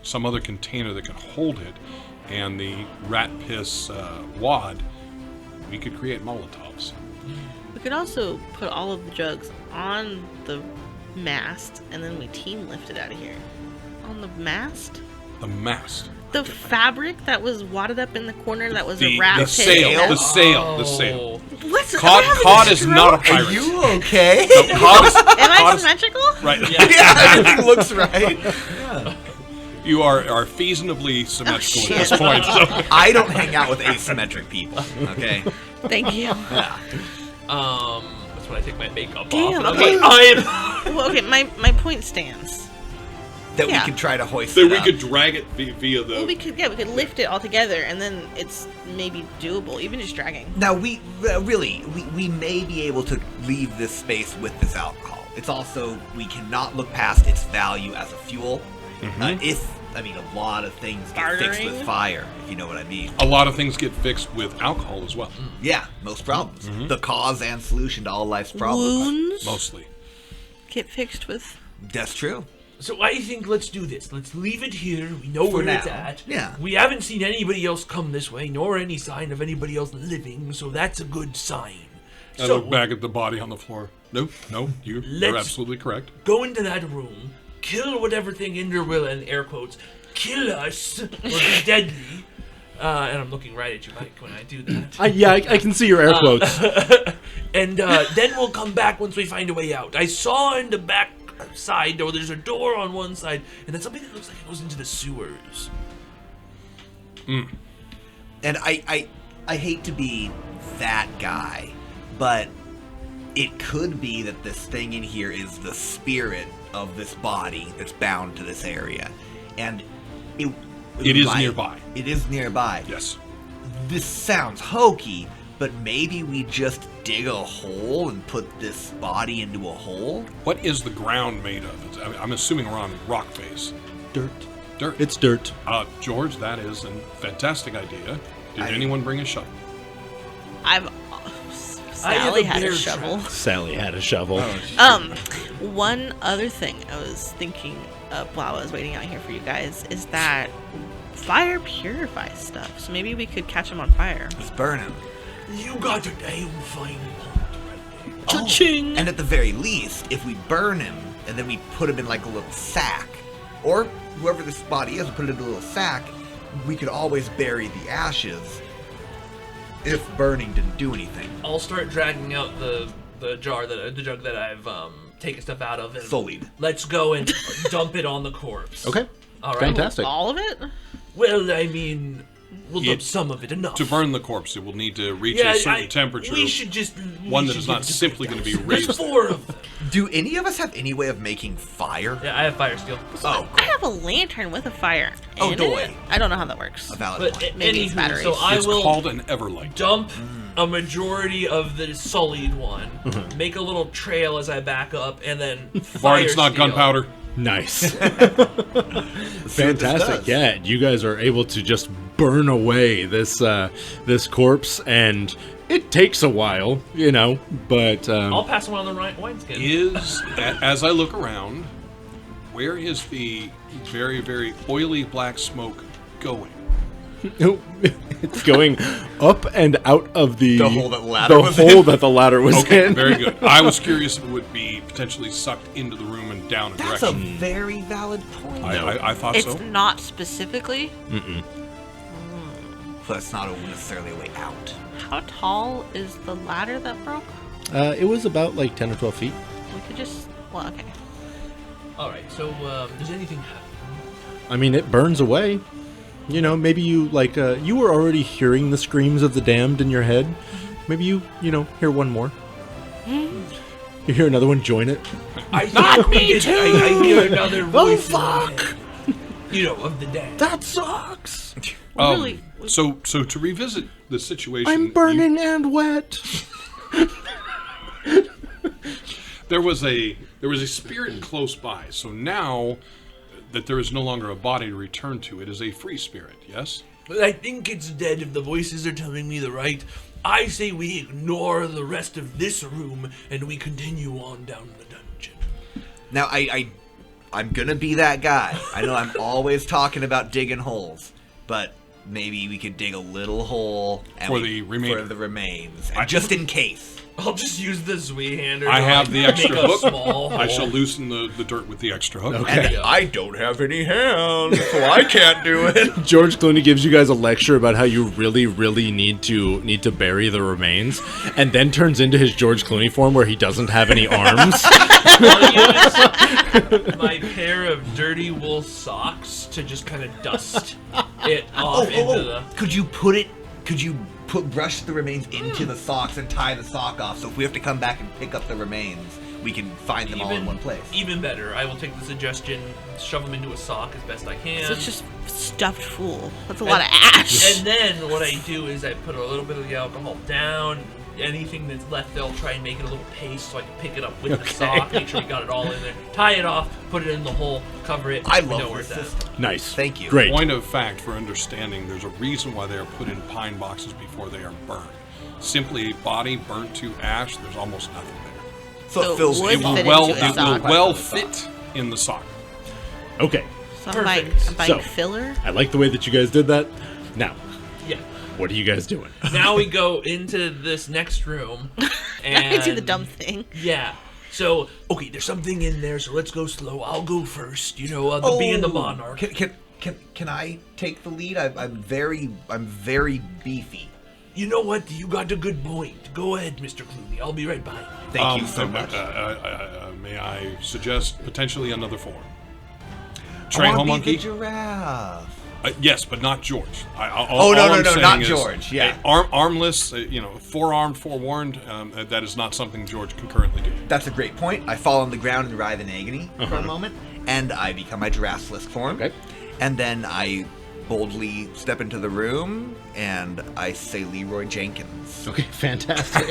some other container that could hold it, and the rat piss wad, we could create Molotovs. We could also put all of the jugs on the mast, and then we team lift it out of here. On the mast? The mast. The fabric that was wadded up in the corner that was The a rat pit. sail. The Oh. sail. Listen, Cod is not a pirate. Are you okay? No, cod is, Am I cod is- symmetrical? right. Yeah, everything looks right. You are feasibly symmetrical shit. at this point. So. I don't hang out with asymmetric people. Okay. Thank you. That's when I take my makeup Damn, off. okay. I'm Well, okay, my point stands. That Yeah. we can try to hoist So it we up. could drag it via the. Well, we could lift it all together, and then it's maybe doable, even just dragging. Now we may be able to leave this space with this alcohol. It's also we cannot look past its value as a fuel. A lot of things get fixed with Bartering? fire, if you know what I mean. A lot of things get fixed with alcohol as well. Yeah, most problems. The cause and solution to all life's problems. Wounds Mostly. get fixed with. That's true. So I think let's do this. Let's leave it here. We know For where it's now. at. Yeah. We haven't seen anybody else come this way, nor any sign of anybody else living, so that's a good sign. I So look back at the body on the floor. No, you're Let's- absolutely correct. go into that room, kill whatever thing in there will, and air quotes, kill us or be deadly. And I'm looking right at you, Mike, when I do that. I can see your air quotes. And then we'll come back once we find a way out. I saw in the back side, though, there's a door on one side, and then something that looks like it goes into the sewers. And I hate to be that guy, but it could be that this thing in here is the spirit of this body that's bound to this area. And It is nearby. It is nearby. Yes. This sounds hokey, but maybe we just dig a hole and put this body into a hole? What is the ground made of? I'm assuming we're on rock face. Dirt. Dirt. It's dirt. George, that is a fantastic idea. Did I- anyone bring a shovel? I've. I have Sally a had a bear shovel. Sally had a shovel. One other thing I was thinking of while I was waiting out here for you guys is that fire purifies stuff. So maybe we could catch them on fire. Let's burn him. You got a damn fine point. Cha-ching! And at the very least, if we burn him and then we put him in like a little sack, or whoever this body is, we put it in a little sack, we could always bury the ashes if burning didn't do anything. I'll start dragging out the jug that I've taken stuff out of, and Sullied. let's go and dump it on the corpse. Okay. All right. Fantastic. All of it? Well, I mean, we'll dump It- some of it enough. To burn the corpse, it will need to reach a certain temperature. We should just One that is not simply going to be There's raised. 4 of them. Do any of us have any way of making fire? Yeah, I have fire steel. Oh, I have a lantern with a fire. Oh, in doy. it. I don't know how that works. a valid But point. Maybe it's anywho, batteries. so I It's will called an Everlight. dump a majority of the sullied one, make a little trail as I back up, and then fire Bard, it's not steel. gunpowder. Nice. See what this Fantastic. does. Yeah, you guys are able to just burn away this this corpse, and it takes a while, but I'll pass around the wineskin. As I look around, where is the very, very oily black smoke going? It's going up and out of the hole that the ladder was in. hole that the ladder was Okay, in. very good. I was curious if it would be potentially sucked into the room and down a That's a direction. very valid point. I thought It's so. not specifically. So that's not necessarily a way out. How tall is the ladder that broke? It was about like 10 or 12 feet. We could just. Well, okay. All right. So, does anything happen? I mean, it burns away. You know, maybe you like you were already hearing the screams of the damned in your head. Maybe you hear one more. You hear another one, join it. I hear another voice. Oh fuck! Of the dead. That sucks. Really? So to revisit the situation, I'm burning and wet. There was a spirit close by. So now that there is no longer a body to return to, it is a free spirit. Yes. But I think it's dead if the voices are telling me the right. I say we ignore the rest of this room and we continue on down the dungeon. Now, I'm gonna be that guy. I know I'm always talking about digging holes, but maybe we could dig a little hole and For the remains, and just in case. I'll just use the Zwee hander. I have the extra make a hook. small I hole. shall loosen the dirt with the extra hook. Okay. And I don't have any hands, so I can't do it. George Clooney gives you guys a lecture about how you really, really need to bury the remains, and then turns into his George Clooney form where he doesn't have any arms. I'll use my pair of dirty wool socks to just kind of dust it off into the... Could you brush the remains into the socks and tie the sock off, so if we have to come back and pick up the remains, we can find them all in one place? Even better. I will take the suggestion, shove them into a sock as best I can. So it's just stuffed full. That's a lot of ash. And then what I do is I put a little bit of the alcohol down. Anything that's left, they'll try and make it a little paste so I can pick it up with the sock, make sure we got it all in there, tie it off, put it in the hole, cover it. I we know love where this it's at. system. Nice. Thank you. Great. Point of fact for understanding, there's a reason why they are put in pine boxes before they are burned. Simply a body burnt to ash, there's almost nothing there. So it fills would It will fit well, into a it will sock. well fit in the sock. Okay. So Perfect. I'm buying So- filler. I like the way that you guys did that. Now, Yeah. what are you guys doing? Now we go into this next room. And I do the dumb thing. Yeah. So, okay, there's something in there, so let's go slow. I'll go first, the being the monarch. Can I take the lead? I'm very beefy. You know what? You got a good point. Go ahead, Mr. Clooney. I'll be right behind you. Thank you so much. May I suggest potentially another form? I Train hole wanna be monkey? the giraffe. Yes, but not George. No, all I'm saying not is, George, yeah. Armless, forearmed, forewarned, that is not something George can currently do. That's a great point. I fall on the ground and writhe in agony for a moment, and I become my giraffelisk form. Okay. And then I boldly step into the room, and I say Leroy Jenkins. Okay, fantastic.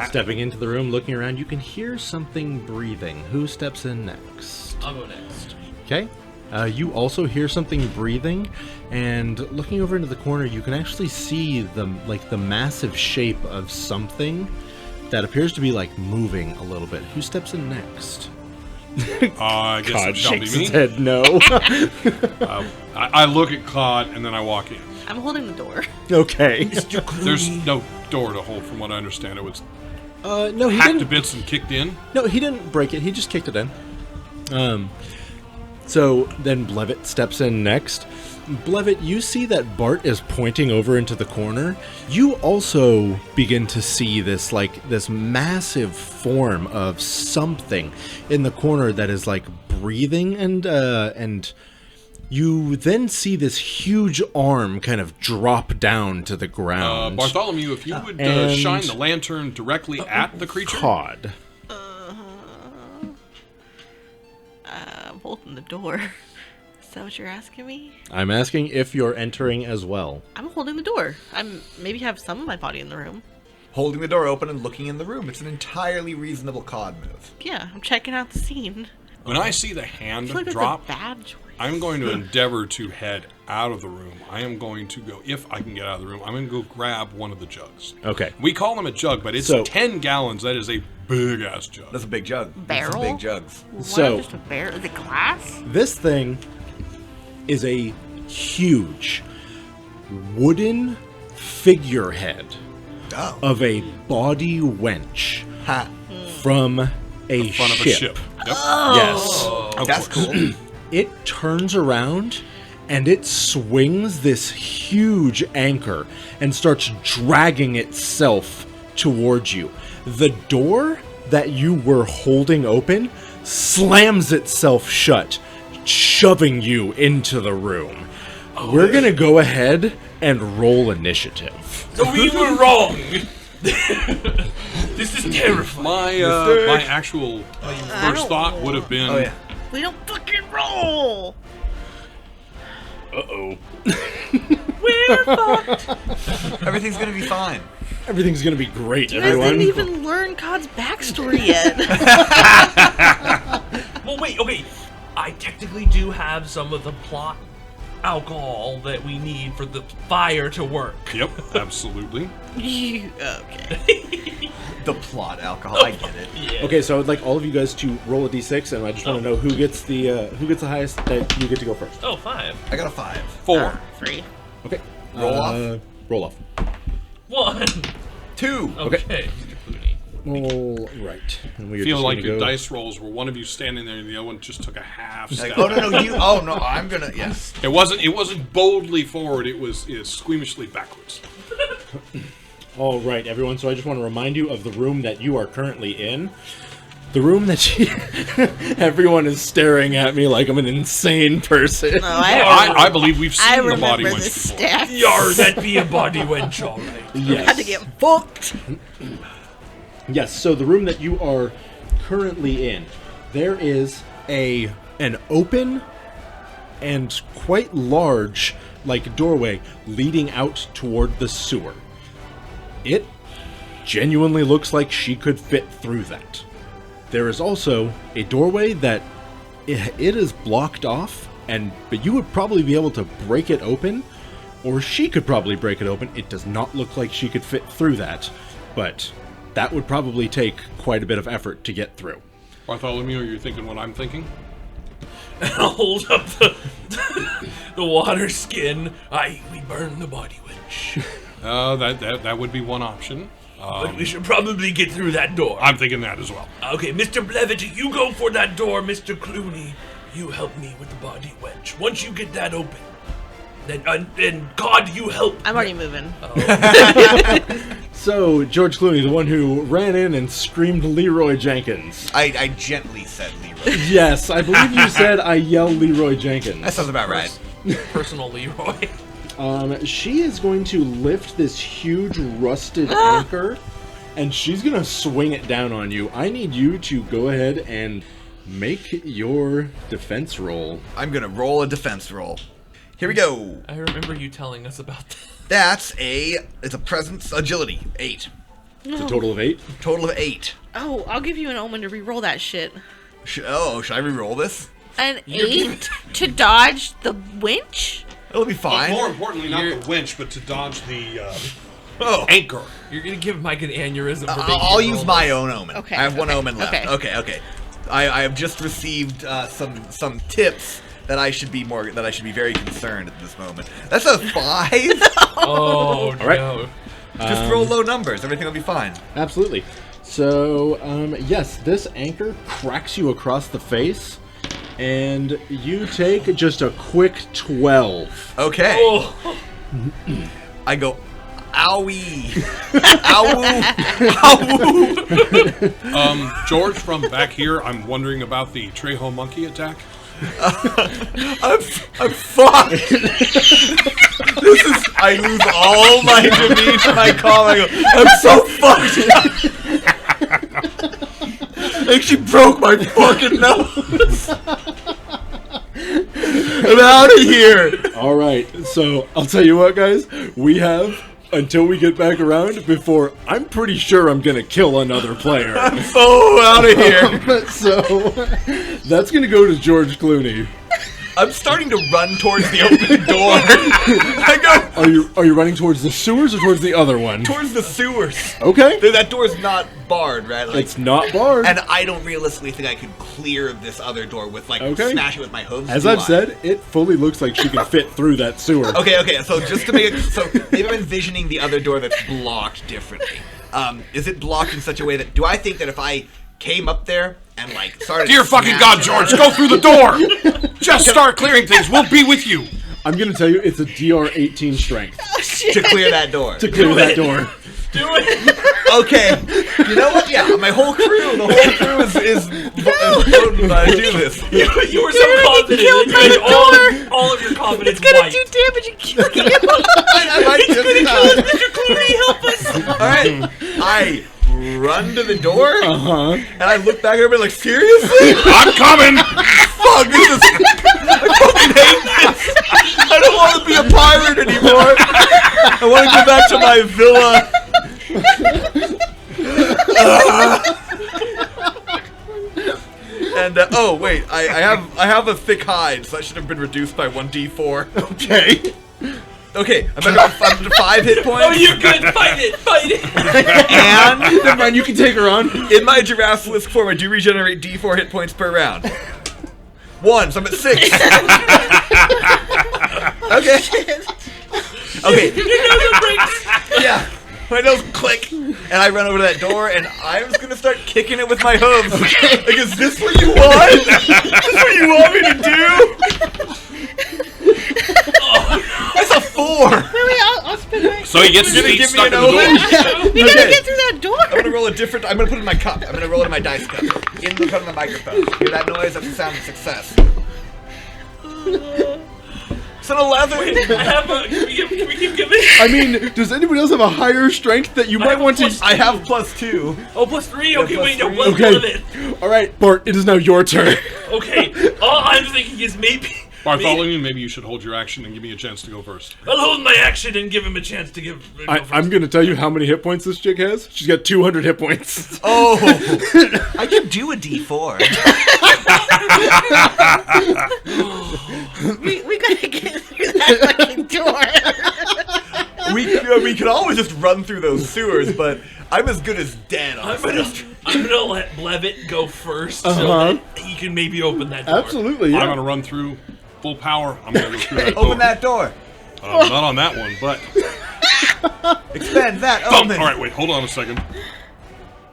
Stepping into the room, looking around, you can hear something breathing. Who steps in next? I'll go next. Okay. You also hear something breathing, and looking over into the corner, you can actually see the massive shape of something that appears to be moving a little bit. Who steps in next? I guess Claude it shall be shakes me. his head no. I look at Claude and then I walk in. I'm holding the door. Okay. Mr. Clooney. There's no door to hold, from what I understand. It was No, he hacked to didn't. bits and kicked in. No, he didn't break it. He just kicked it in. So then Blevett steps in next. Blevett, you see that Bart is pointing over into the corner. You also begin to see this this massive form of something in the corner that is breathing, and you then see this huge arm kind of drop down to the ground. Bartholomew, if you would and- shine the lantern directly at the creature. Cod. I'm holding the door. Is that what you're asking me? I'm asking if you're entering as well. I'm holding the door. I'm maybe have some of my body in the room. Holding the door open and looking in the room. It's an entirely reasonable COD move. Yeah, I'm checking out the scene. When I see the I hand feel like drop, that's a bad choice. I'm going to endeavor to head out of the room. I am going to go, if I can get out of the room, I'm going to go grab one of the jugs. Okay. We call them a jug, but it's So- 10 gallons. That is a big-ass jug. That's a big jug. Barrel? That's some big jugs. Why So- just a bear? Is it glass? This thing is a huge, wooden figurehead Oh. of a bawdy wench Ha. from a Front of a ship. Yep. Yes. Of That's course. cool. It turns around and it swings this huge anchor and starts dragging itself towards you. The door that you were holding open slams itself shut, shoving you into the room. We're gonna go ahead and roll initiative. So we were wrong. This is terrifying. My actual first don't thought know. would have been, Oh yeah. We don't fucking roll. Uh-oh. We're fucked. Everything's gonna be fine. Everything's gonna be great, You guys everyone. didn't even learn Cod's backstory yet. Well, wait, okay. I technically do have some of the plot alcohol that we need for the fire to work. yep, absolutely. Okay. The plot alcohol. I get it. Yeah. Okay, so I'd like all of you guys to roll a d6, and I just want to know who gets the highest. That you get to go first. Oh, 5. I got a 5. 4. 3. Okay. Roll off? Roll off. 1. 2. Okay. Mr. Clooney. All right. And we I are feel just like gonna your go- dice rolls were one of you standing there and the other one just took a half step. Like, oh no, you. Oh no, I'm gonna. Yes. It wasn't boldly forward, it was squeamishly backwards. All right, everyone. So I just want to remind you of the room that you are currently in. The room that you... everyone is staring at me like I'm an insane person. Oh, I believe we've I seen the body remember the wench before. stats. Yar, that be a body wench, alright. Yes. Had to get fucked. Yes, so the room that you are currently in, there is an open and quite large doorway leading out toward the sewer. It genuinely looks like she could fit through that. There is also a doorway that it is blocked off, but you would probably be able to break it open, or she could probably break it open. It does not look like she could fit through that, but that would probably take quite a bit of effort to get through. Bartholomew, you're thinking what I'm thinking? I'll hold up the water skin. We burn the body wench. That would be one option. But we should probably get through that door. I'm thinking that as well. Okay, Mr. Blevett, you go for that door. Mr. Clooney, you help me with the body wench. Once you get that open, then God, you help. I'm already moving. So, George Clooney, the one who ran in and screamed Leroy Jenkins. I gently said Leroy. Yes, I believe you said I yell Leroy Jenkins. That sounds about right. Personal Leroy. She is going to lift this huge rusted anchor, and she's going to swing it down on you. I need you to go ahead and make your defense roll. I'm gonna roll a defense roll. Here we go. I remember you telling us about that. It's a presence agility 8. It's a total of 8. Total of 8. Oh, I'll give you an omen to re-roll that shit. Should I re-roll this? An 8 to dodge the winch? It'll be fine. More importantly, not the winch, but to dodge the Oh. anchor. You're gonna give Mike an aneurysm for making I'll you use roll my this. own omen. Okay, I have one okay, omen left. Okay. I have just received some tips that I should be very concerned at this moment. That's a 5. Oh, right. no. Just roll low numbers. Everything will be fine. Absolutely. So, yes, this anchor cracks you across the face, and you take just a quick 12. Okay. Oh. I go, owie. Ow. George, from back here, I'm wondering about the Trejo monkey attack. I'm fucked. I lose all my demeanor, my calm. I go, I'm so fucked. Like she broke my fucking nose. I'm out of here. All right, so I'll tell you what, guys. We have until we get back around before I'm pretty sure I'm going to kill another player. I'm so out of here. So that's going to go to George Clooney. I'm starting to run towards the open door. I go Are you running towards the sewers or towards the other one? towards the sewers. Okay. That door's not barred, right? Like, It's not barred. and I don't realistically think I could clear this other door with like Okay. smash it with my hooves. As do I've I? said, it fully looks like she can fit through that sewer. Okay. So just to make it, so maybe I'm envisioning the other door that's blocked differently. Is it blocked in such a way that do I think that if I came up there and like started? Dear fucking God, George, go through the door! Just start clearing things. We'll be with you. I'm gonna tell you, it's a DR 18 strength to clear that door. to clear that door. Do it. Okay, you know what? Yeah, the whole crew is voting to do this. You were so You're gonna confident. get killed You by made the door. all of your confidence It's gonna white. do damage and kill you. I might just Mr. Clooney, help us. All right, I run to the door and I look back over like, seriously? I'm coming! Fuck, this is. I fucking hate this. I don't want to be a pirate anymore. I want to go back to my villa. And oh wait, I have a thick hide, so that should have been reduced by 1d4. Okay. Okay, I'm up to 5 hit points. Oh, you're good. Fight it. Fight it. And Never mind, you can take her on. in my Giraffalisk form, I do regenerate d4 hit points per round. 1, so I'm at 6. Okay. Okay. Yeah. My nose click, and I run over to that door, and I'm just gonna start kicking it with my hooves. Like, is this what you want? Is this what you want me to do? That's a 4. Wait, I'll spin my... So he gets his You're gonna feet give me stuck an in the door. omen? We gotta Okay. get through that door. I'm gonna roll a different. I'm gonna put it in my cup. I'm gonna roll it in my dice cup. In the front of the microphone. Hear that noise? That's the sound of success. It's an 11. I have a. Can we keep giving? I mean, does anybody else have a higher strength that you might have a want to... plus- I have +2. Oh, +3. Okay, plus wait, no, 3. plus Okay. 1 of it. All right, Bart, it is now your turn. Okay. All I'm thinking is maybe. Bartholomew, maybe you should hold your action and give me a chance to go first. I'll hold my action and give him a chance to give. go first. I'm going to tell you how many hit points this chick has. She's got 200 hit points. Oh, I can do a D4. We gotta get through that fucking door. We could always just run through those sewers, but I'm as good as dead on I'm gonna let Blevett go first so that he can maybe open that door. Absolutely, yeah. I'm going to run through full power. I'm going to go through that door. Open that door. Not on that one, but... Expand that Oh, omen. all right, wait, hold on a second.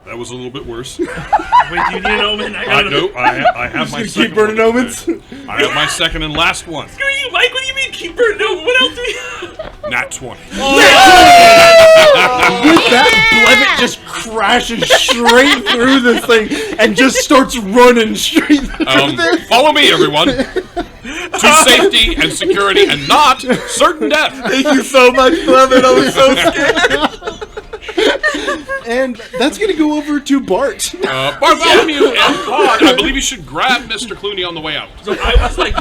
That was a little bit worse. Wait, do you need an omen? I got No, I have my Keep second burning one. omens. I have my second and last one. Screw you, Mike. What do you mean keep burning over? What else do we have? Nat 20. With that, Blevett just crashes straight through this thing and just starts running straight through this. Follow me, everyone. To safety and security and not certain death. Thank you so much, Blevett. I was so scared. And that's going to go over to Bart. Bartholomew and Pod, I believe you should grab Mr. Clooney on the way out. So I was like,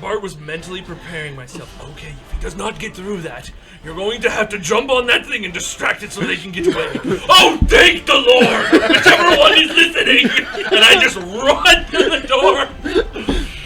Bart was mentally preparing myself. Okay, if he does not get through that, you're going to have to jump on that thing and distract it so they can get away. Oh, thank the Lord! Whichever one is listening! And I just run to the door.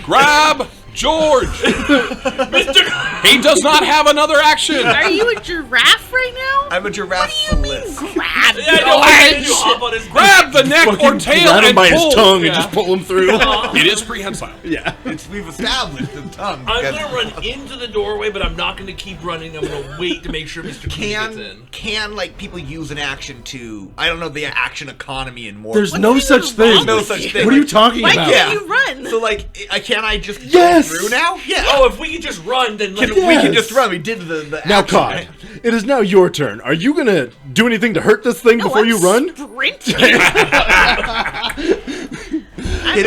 Grab George. Mr. He does not have another action. Are you a giraffe right now? I'm a Giraffalisk. Grab Yeah, no, I had to hop on his Grab the neck or tail Grab him and by pull. his tongue Yeah. and just pull him through. It is prehensile. Yeah. We've established the tongue. I'm gonna run into the doorway, but I'm not gonna keep running. I'm gonna wait to make sure Mr. Clooney gets in. Can like people use an action to? I don't know the action economy in more. There's no such thing. There's no such thing. What are you talking Why about? can't you run? So like, can I just Yes! go through now? Yeah. Oh, if we could just run, then like, We can Yes. just run. We did the Now, action, Cod, right? it is now your turn. Are you going to do anything to hurt this thing before you run? Sprinting. Hit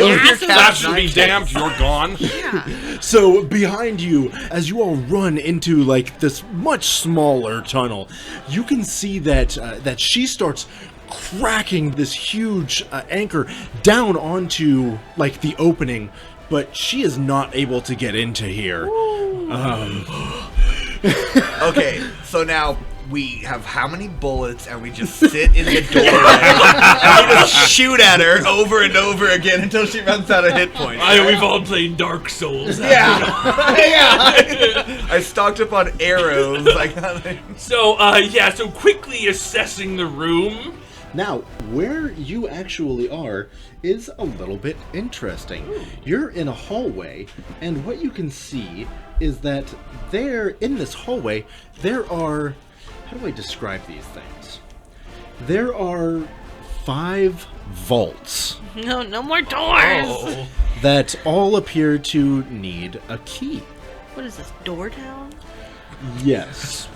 it with your massive. That cat should be knife. damned. You're gone. Yeah. So behind you, as you all run into like this much smaller tunnel, you can see that that she starts cracking this huge anchor down onto like the opening, but she is not able to get into here. Okay, so now we have how many bullets, and we just sit in the doorway and we just shoot at her over and over again until she runs out of hit points. We've all played Dark Souls. Yeah. I stocked up on arrows. So quickly assessing the room. Now, where you actually are is a little bit interesting. You're in a hallway, and what you can see is that there, in this hallway, there are... How do I describe these things? There are 5 vaults No more doors. Oh. that all appear to need a key. What is this, Door Town? Yes,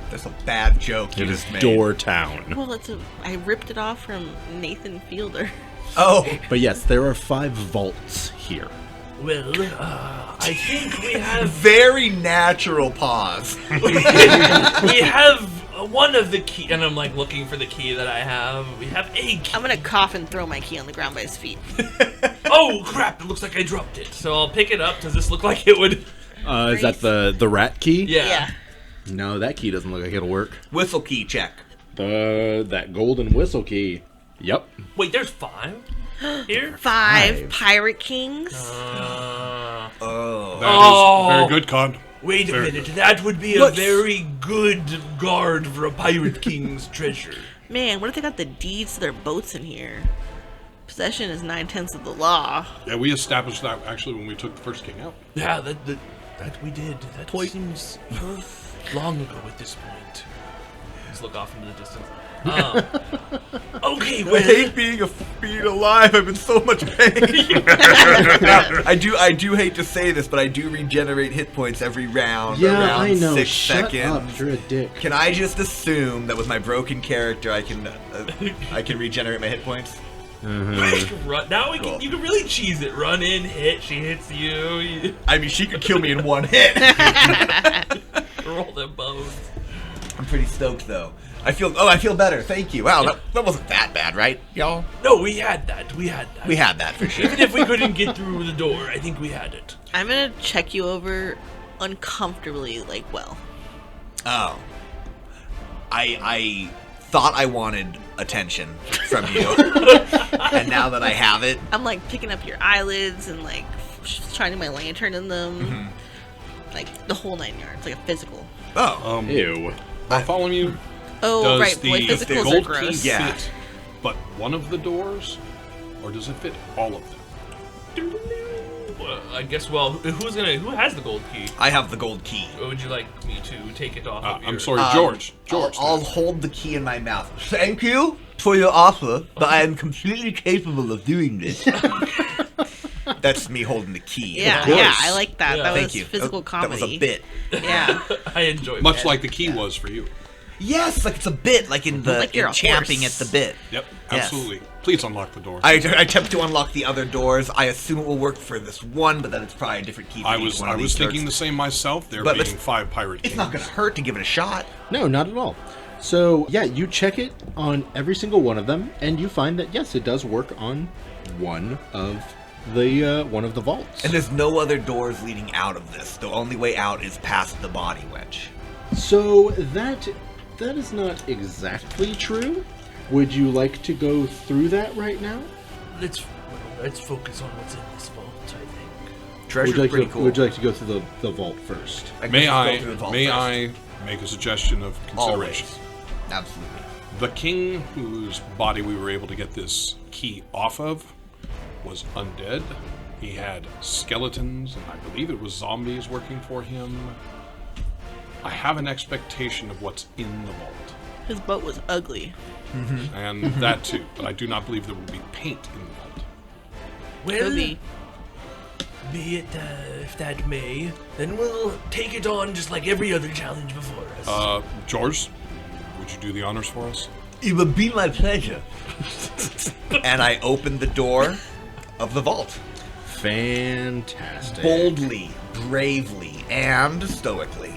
That's a bad joke you it is just made. Door Town. Well, I ripped it off from Nathan Fielder. Oh, But yes, there are 5 vaults here. Well, I think we have very natural pause. we have one of the key, and I'm like looking for the key that I have. We have a key. I'm gonna cough and throw my key on the ground by his feet. Oh crap! It looks like I dropped it. So I'll pick it up. Does this look like it would? Is that the rat key? Yeah. No, that key doesn't look like it'll work. Whistle key check. That golden whistle key. Yep. Wait, there's 5 here. 5 pirate kings. Oh. That is very good, Con. Wait a Very minute. good. That would be a Look. very good guard for a pirate king's treasure. Man, what if they got the deeds to their boats in here? Possession is 9/10 of the law. Yeah, we established that actually when we took the first king out. Yeah, that we did. That seems long ago at this point. Just look off into the distance. Okay, I well, hate being alive. I'm in so much pain. I do hate to say this, but I do regenerate hit points every round. Yeah, around I know. 6 Shut seconds. up. You're a dick. Can I just assume that with my broken character, I can regenerate my hit points? run, now we can. Cool. You can really cheese it. Run in, hit. She hits you. I mean, she could kill me in one hit. Roll them both. I'm pretty stoked though. I feel better. Thank you. Wow, that wasn't that bad, right, y'all? No, we had that. We had that. We had that for sure. Even if we couldn't get through the door, I think we had it. I'm gonna check you over uncomfortably, well. Oh. I thought I wanted attention from you. And now that I have it. I'm picking up your eyelids and shining my lantern in them. Mm-hmm. The whole 9 yards, like a physical. Oh. Ew. Bartholomew, Oh, does right, boy, the physicals are gold key gross. Yeah. fit but one of the doors, or does it fit all of them? Well, I guess. Who has the gold key? I have the gold key. Or would you like me to take it off? of I'm your- sorry, George. I'll hold the key in my mouth. Thank you for your offer, but I am completely capable of doing this. That's me holding the key. Yeah, course. yeah, I like that. Yeah. That Thank was you. physical That comedy. was a bit. Yeah. I enjoy Much that. like the key was for you. Yes, it's a bit, in the Like you're a champing horse. at the bit. Yep, Yes. absolutely. Please unlock the door. I attempt to unlock the other doors. I assume it will work for this one, but then it's probably a different key for I each was one of these thinking turrets. the same myself. There But being it's- 5 pirate kings. It's not going to hurt to give it a shot. No, not at all. So, yeah, you check it on every single one of them, and you find that, yes, it does work on one of the vaults. And there's no other doors leading out of this. The only way out is past the body wench. So, that is not exactly true. Would you like to go through that right now? Let's focus on what's in this vault. I think. Treasure's pretty cool. Would you like to go through the vault first? guess May let's I go through the vault may first. I make a suggestion of consideration? Always. Absolutely. The king whose body we were able to get this key off of was undead. He had skeletons, and I believe it was zombies working for him. I have an expectation of what's in the vault, His boat was ugly. and that too, but I do not believe there will be paint in the vault. Well, Could be. be it if that may, then we'll take it on just like every other challenge before us. George, would you do the honors for us? It would be my pleasure. And I opened the door of the vault. Fantastic. Boldly, bravely, and stoically.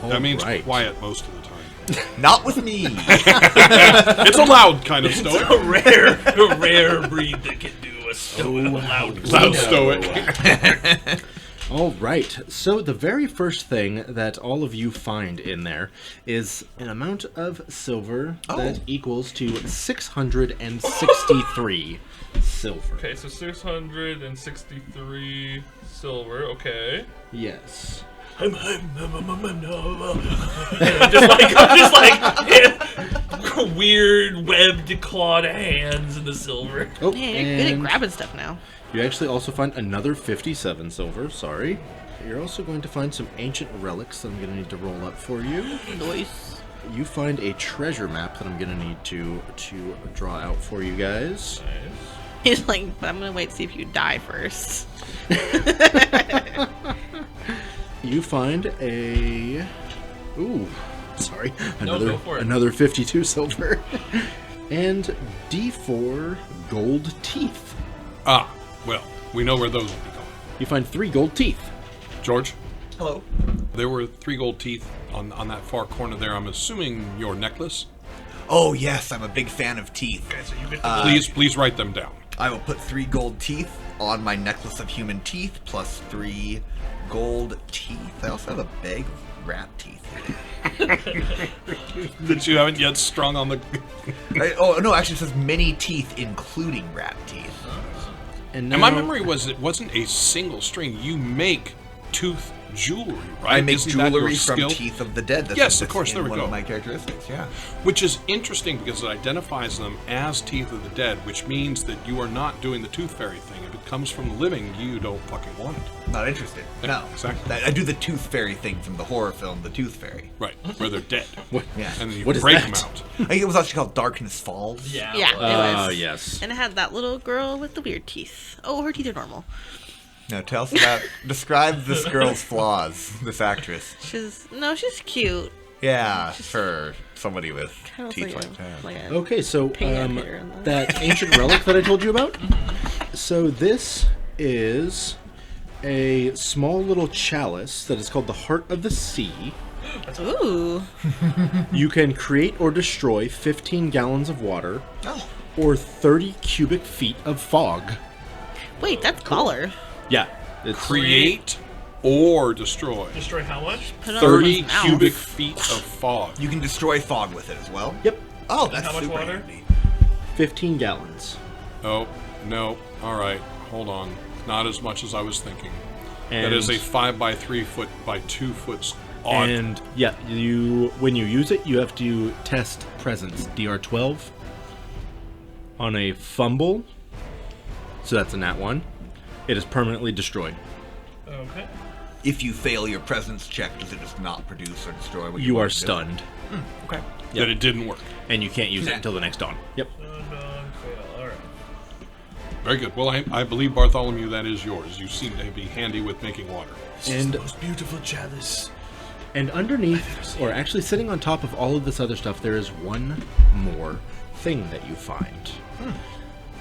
That means right. quiet most of the time. Not with me. It's a loud kind of stoic. a rare breed that can do a loud Loud stoic. All right. So the very first thing that all of you find in there is an amount of silver that equals to 663 silver. Okay, so 663 silver. Okay. Yes. I'm just like weird webbed clawed hands in the silver. Oh, Man, you're good at and grabbing stuff now. you actually also find another 57 silver. Sorry. You're also going to find some ancient relics that I'm going to need to roll up for you. Nice. You find a treasure map that I'm going to need to draw out for you guys. He's like, but I'm gonna wait to see if you die first. You find a... Ooh, sorry. go for it. Another 52 silver. And D4 gold teeth. Ah, well, we know where those will be going. You find 3 gold teeth. George, Hello. there were 3 gold teeth on that far corner there. I'm assuming your necklace. Oh, yes, I'm a big fan of teeth. Okay, so you get Please write them down. I will put 3 gold teeth on my necklace of human teeth, plus 3 gold teeth. I also have a bag of rat teeth. That you haven't yet strung on the... Oh, no, actually it says many teeth, including rat teeth. And And my now- memory was it wasn't a single string. You make tooth jewelry, right? I make Isn't that your jewelry from skill? teeth of the dead. Yes, of course, there we one go. of my characteristics, yeah. Which is interesting because it identifies them as teeth of the dead, which means that you are not doing the tooth fairy thing. If it comes from the living, you don't fucking want it. Not interested. No. Exactly. I do the tooth fairy thing from the horror film, The Tooth Fairy. Right, where they're dead. Yeah. And then you What is break that? them out. I think it was actually called Darkness Falls. Yeah. Yeah, it was. yes. And it had that little girl with the weird teeth. Oh, her teeth are normal. Now tell us about, describe this girl's flaws, this actress. She's cute. Yeah, for somebody with Kind of teeth like, like that. like a Okay, so pan here and that ancient relic that I told you about. So this is a small little chalice that is called the Heart of the Sea. Ooh. You can create or destroy 15 gallons of water Oh. or 30 cubic feet of fog. Wait, that's color. Yeah, it's Create or destroy. Destroy how much? Put it on 30 his mouth. cubic feet of fog. You can destroy fog with it as well? Yep, Oh, that's how much super water? handy. 15 gallons. Oh, no. All right. Hold on. Not as much as I was thinking. And, That is a 5 by 3 foot by 2 foot odd. and yeah, when you use it, you have to test presence DR12 on a fumble. So that's a nat 1. It is permanently destroyed. Okay. If you fail your presence check, does it just not produce or destroy what You want are to do? stunned, Okay. That it didn't work. and you can't use it Yeah. until the next dawn. Yep. Non-fail. All right. Very good. Well, I believe, Bartholomew, that is yours. You seem to be handy with making water. And Most beautiful chalice. And underneath, or actually sitting on top of all of this other stuff, there is one more thing that you find.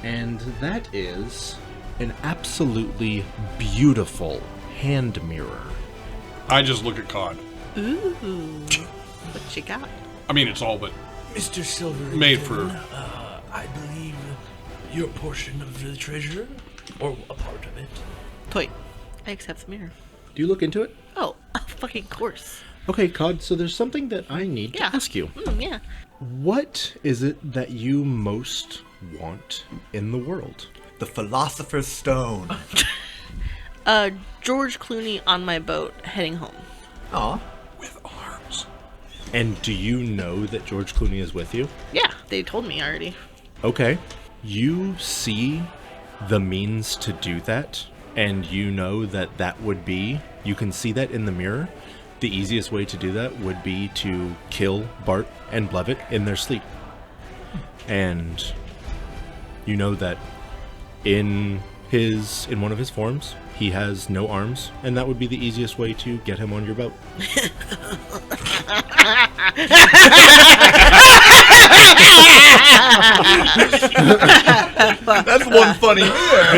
And that is an absolutely beautiful hand mirror. I just look at Cod. Ooh. What you got? I mean, it's all but Mr. Silver. made for... I believe your portion of the treasure, or a part of it. Toy. I accept the mirror. Do you look into it? Oh, fucking course. Okay, Cod, so there's something that I need Yeah. to ask you. Yeah. What is it that you most want in the world? The Philosopher's Stone. George Clooney on my boat heading home. Aw. with arms. And do you know that George Clooney is with you? Yeah, they told me already. Okay. You see the means to do that, and you know that that would be, you can see that in the mirror. The easiest way to do that would be to kill Bart and Blevett in their sleep. And you know that in one of his forms, he has no arms, and that would be the easiest way to get him on your boat. That's one funny mirror.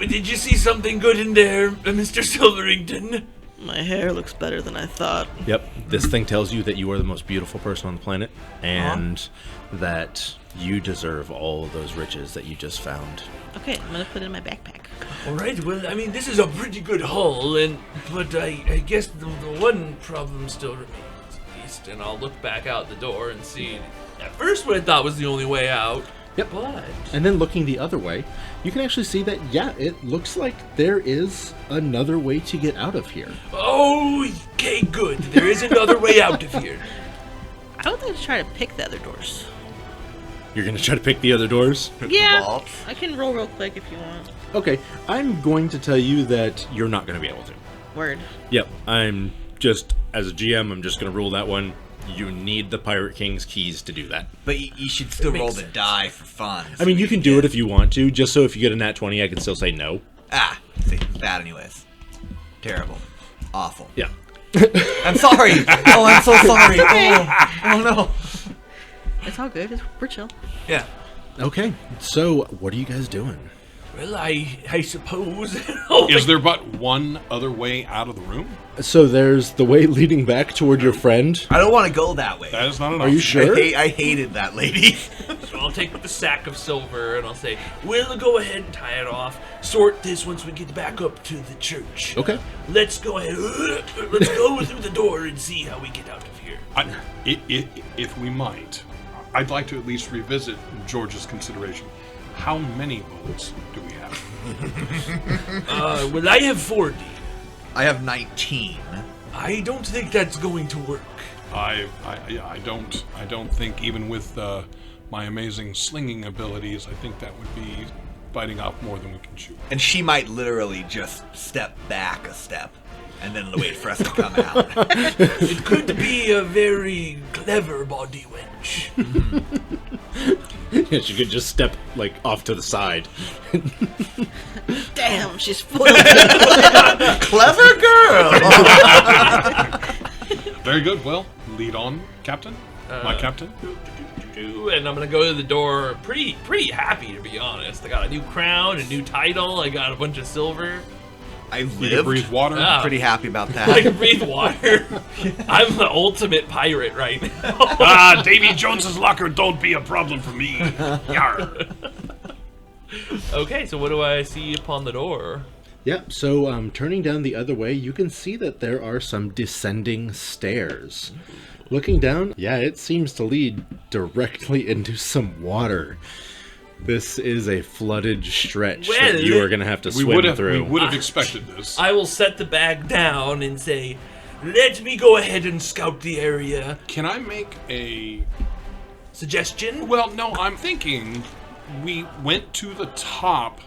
Did you see something good in there, Mr. Silvergington? My hair looks better than I thought. Yep, this thing tells you that you are the most beautiful person on the planet, and that you deserve all of those riches that you just found. Okay, I'm gonna put it in my backpack. All right. Well, I mean, this is a pretty good haul, but I guess the one problem still remains, at least. And I'll look back out the door and see. At first, what I thought was the only way out. Yep. But And then looking the other way, you can actually see that, yeah, it looks like there is another way to get out of here. okay, good. There is another way out of here. I would like to try to pick the other doors. You're going to try to pick the other doors? Yeah, vaults? I can roll real quick if you want. Okay, I'm going to tell you that you're not going to be able to. Word. Yep, I'm just, as a GM, I'm just going to rule that one. You need the Pirate King's keys to do that. But you should still It roll makes the sense. die for fun. I mean, you can do it if you want to, just so if you get a nat 20, I can still say no. See, it's bad anyways. Terrible. Awful. Yeah. I'm sorry. Oh, I'm so sorry. Oh no. It's all good. We're chill. Yeah. Okay, so what are you guys doing? Well, I suppose. Is there but one other way out of the room? So there's the way leading back toward your friend. I don't want to go that way. That is not enough. Are you sure? I hated that lady. So I'll take the sack of silver and I'll say, we'll go ahead and tie it off. Sort this once we get back up to the church. Okay. Let's go ahead. Let's go through the door and see how we get out of here. If we might, I'd like to at least revisit George's consideration. How many bullets do we have? Well, I have 40. I have 19. I don't think that's going to work. I don't think even with my amazing slinging abilities, I think that would be biting off more than we can chew. And she might literally just step back a step and then wait for us to come out. It could be a very clever body wench. Yeah, she could just step, like, off to the side. Damn, she's full of Clever girl! Very good. Well, lead on, Captain. My captain. And I'm gonna go to the door pretty happy, to be honest. I got a new crown, a new title, I got a bunch of silver. I You can lived. breathe water. Ah. Pretty happy about I can that. breathe water. I'm the ultimate pirate right now. Davy Jones's locker don't be a problem for me. Yarr. Okay, so what do I see upon the door? Yep, so turning down the other way, you can see that there are some descending stairs. Looking down, yeah, it seems to lead directly into some water. This is a flooded stretch that Well, you are going to have to We swim would have through. expected this. I will set the bag down and say, let me go ahead and scout the area. Can I make a... Suggestion? Well, no, I'm thinking we went to the top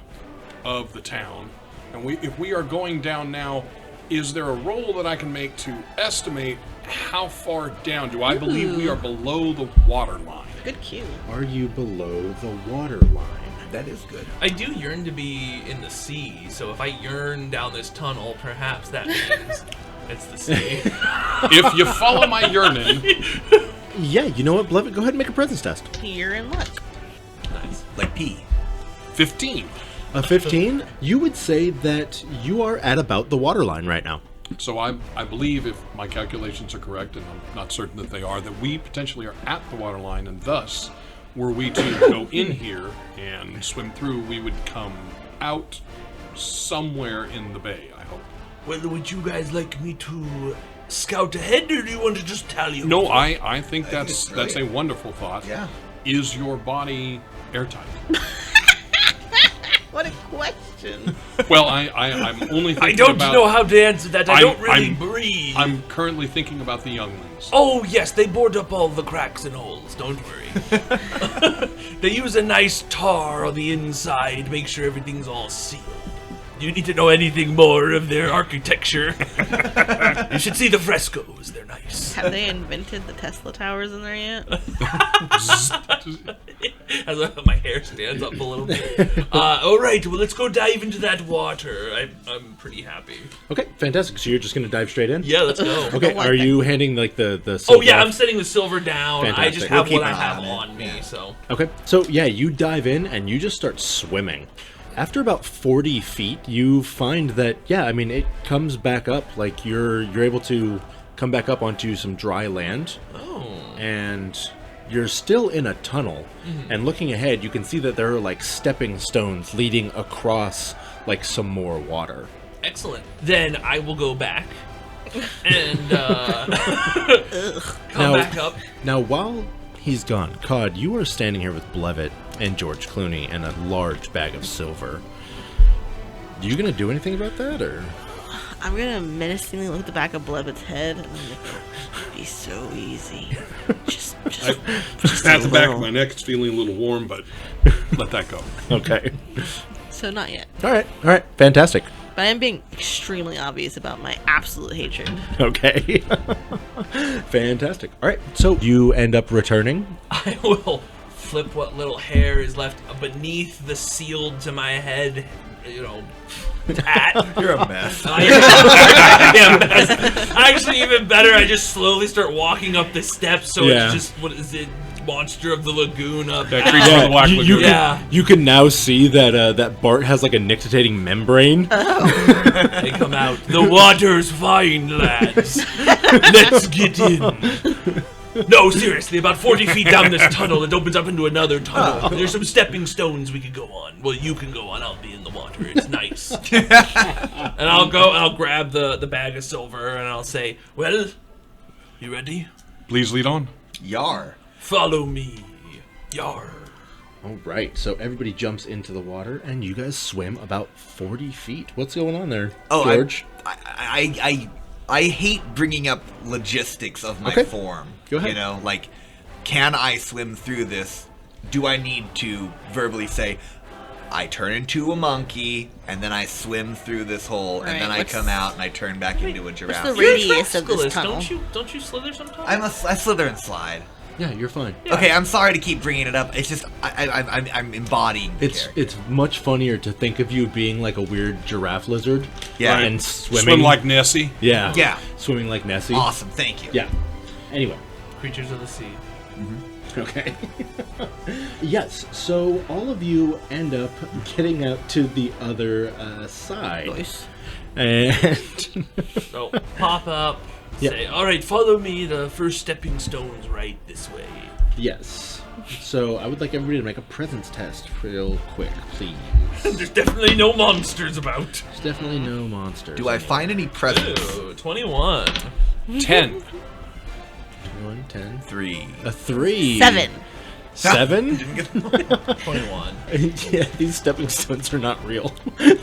of the town, and if we are going down now, is there a roll that I can make to estimate how far down? Do I believe we are below the water line? Good cue. Are you below the water line? That is good. I do yearn to be in the sea, so if I yearn down this tunnel, perhaps that means it's the sea. If you follow my yearning, Yeah, you know what, Blevitt, go ahead and make a presence test. You're in luck. Nice. Like pee. 15. A 15, you would say that you are at about the water line right now. So I believe, if my calculations are correct, and I'm not certain that they are, that we potentially are at the water line, and thus, were we to go in here and swim through, we would come out somewhere in the bay, I hope. Well, would you guys like me to scout ahead, or do you want to just tally? No, over? I think that's it's brilliant. a wonderful thought. Yeah. Is your body airtight? What a question. Well, I'm only thinking I don't about... know how to answer that. I I'm- don't really I'm- breathe. I'm currently thinking about the younglings. Oh, yes, they board up all the cracks and holes. Don't worry. They use a nice tar on the inside, make sure everything's all sealed. You need to know anything more of their architecture? You should see the frescoes. They're nice. Have they invented the Tesla towers in there yet? As my hair stands up a little bit. All right, well, let's go dive into that water. I'm pretty happy. Okay, fantastic. So you're just going to dive straight in? Yeah, let's go. Okay, like are that. you handing, like, the Oh silver yeah, off? I'm setting the silver down. I Fantastic. just We'll have keep what I an eye have on it. on me, Yeah. so. Okay, so yeah, you dive in and you just start swimming. After about 40 feet, you find that, yeah, I mean, it comes back up, like you're able to come back up onto some dry land, Oh. and you're still in a tunnel, and looking ahead, you can see that there are like stepping stones leading across like some more water. Excellent. Then I will go back and come back up. Now, while he's gone, Cod, you are standing here with Blevett and George Clooney and a large bag of silver. You gonna do anything about that, or? I'm gonna menacingly look at the back of Blevett's head and it'd be so easy. Just At the back of my neck, it's feeling a little warm, but let that go. Okay. So not yet. All right, fantastic. But I am being extremely obvious about my absolute hatred. Okay. Fantastic. All right, so you end up returning. I will flip what little hair is left beneath the sealed to my head, hat. You're a mess. I am a mess. Actually, even better, I just slowly start walking up the steps, so Yeah. it's just, what is it, Monster of the Lagoon up That creature of the Black Lagoon. You can now see that that Bart has like a nictitating membrane. They come out. The water's fine, lads. Let's get in. No, seriously, about 40 feet down this tunnel, it opens up into another tunnel. There's some stepping stones we could go on. Well, you can go on. I'll be in the water. It's nice. And I'll grab the bag of silver, and I'll say, well, you ready? Please lead on. Yar. Follow me. Yar. All right, so everybody jumps into the water, and you guys swim about 40 feet. What's going on there, George? I hate bringing up logistics of my Okay. form. Go ahead. Can I swim through this? Do I need to verbally say, I turn into a monkey, and then I swim through this hole, Right, and then I what's- come out and I turn back into a giraffe? the You're a radius of this Rapscallion, tunnel? Don't you slither sometimes? I slither and slide. Yeah, you're fine. Yeah. Okay, I'm sorry to keep bringing it up. It's just I'm embodying the character. It's much funnier to think of you being like a weird giraffe lizard. Yeah. And swimming Swim like Nessie. Yeah. Yeah. Swimming like Nessie. Awesome, thank you. Yeah. Anyway. Creatures of the sea. Okay. Yes, so all of you end up getting out to the other side. Nice. And So, pop up. Yeah. Say, all right, follow me. The first stepping stone's right this way. yes. So I would like everybody to make a presence test real quick, please. There's definitely no monsters about. There's definitely no monsters. Do I find any presents? Ooh, 21. 10. 1, 10. 3. A 3. 7. 7? 21. Yeah, these stepping stones are not real.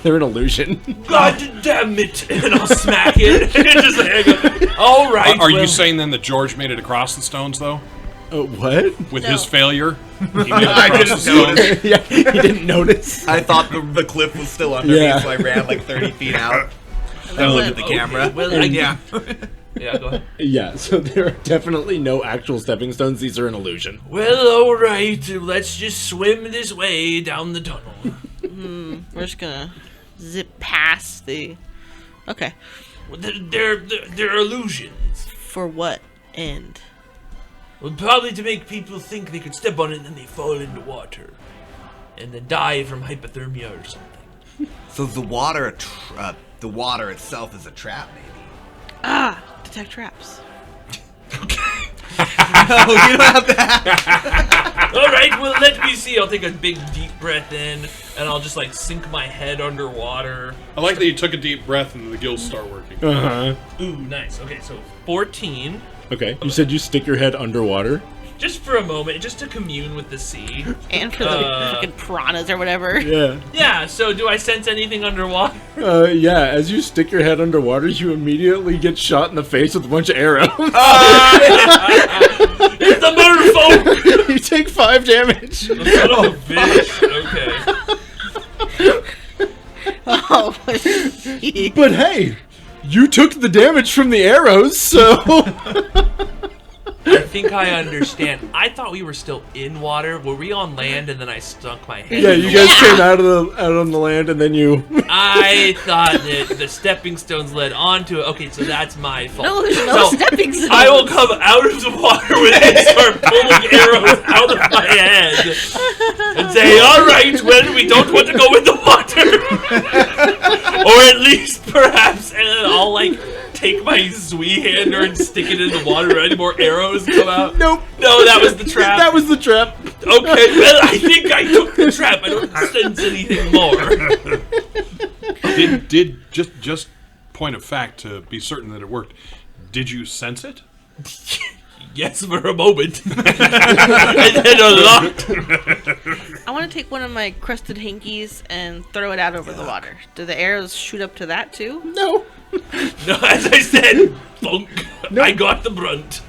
They're an illusion. God damn it! And I'll smack it. And just hang up. All right. Are you well, saying then that George made it across the stones, though? What? With No. his failure? He made it I across the didn't stones? Yeah, he didn't notice. I thought the cliff was still under me, Yeah. so I ran like 30 feet out. And I then looked at the Okay, camera. well, yeah. Yeah, go ahead. Yeah, so there are definitely no actual stepping stones. These are an illusion. Well, all right. Let's just swim this way down the tunnel. We're just gonna zip past the... Okay. They're illusions. For what end? Well, probably to make people think they could step on it and then they fall into water. And then die from hypothermia or something. So the water itself is a trap, maybe. Ah! Detect traps. No, you don't have that. All right, well, let me see. I'll take a big, deep breath in, and I'll just, like, sink my head underwater. I like that you took a deep breath and the gills start working. Uh-huh. Ooh, nice. Okay, so 14. Okay, you said you stick your head underwater? Just for a moment, just to commune with the sea. And for the fucking piranhas or whatever. Yeah. Yeah, so do I sense anything underwater? Yeah, as you stick your head underwater, you immediately get shot in the face with a bunch of arrows. It's the merfolk! You take 5 damage. Oh, bitch. Okay. Oh, shit. But hey, you took the damage from the arrows, so... I think I understand. I thought we were still in water. Were we on land and then I stunk my head? Yeah, in you the guys came out on the land, and then you... I thought that the stepping stones led onto it. Okay, so that's my fault. No, there's no So, stepping stones. I will come out of the water with it and start pulling arrows out of my head and say, all right, well, we don't want to go in the water. Or at least, perhaps, and then I'll, like, take my Zweihander and stick it in the water. Any more arrows come out? Nope. No, that was the trap. That was the trap. Okay, well, I think I took the trap. I don't sense anything more. Did just point of fact to be certain that it worked. Did you sense it? Yes, for a moment. And then a lot. I want to take one of my crusted hankies and throw it out over the water. Do the arrows shoot up to that too? No. No, as I said, funk. I got the brunt.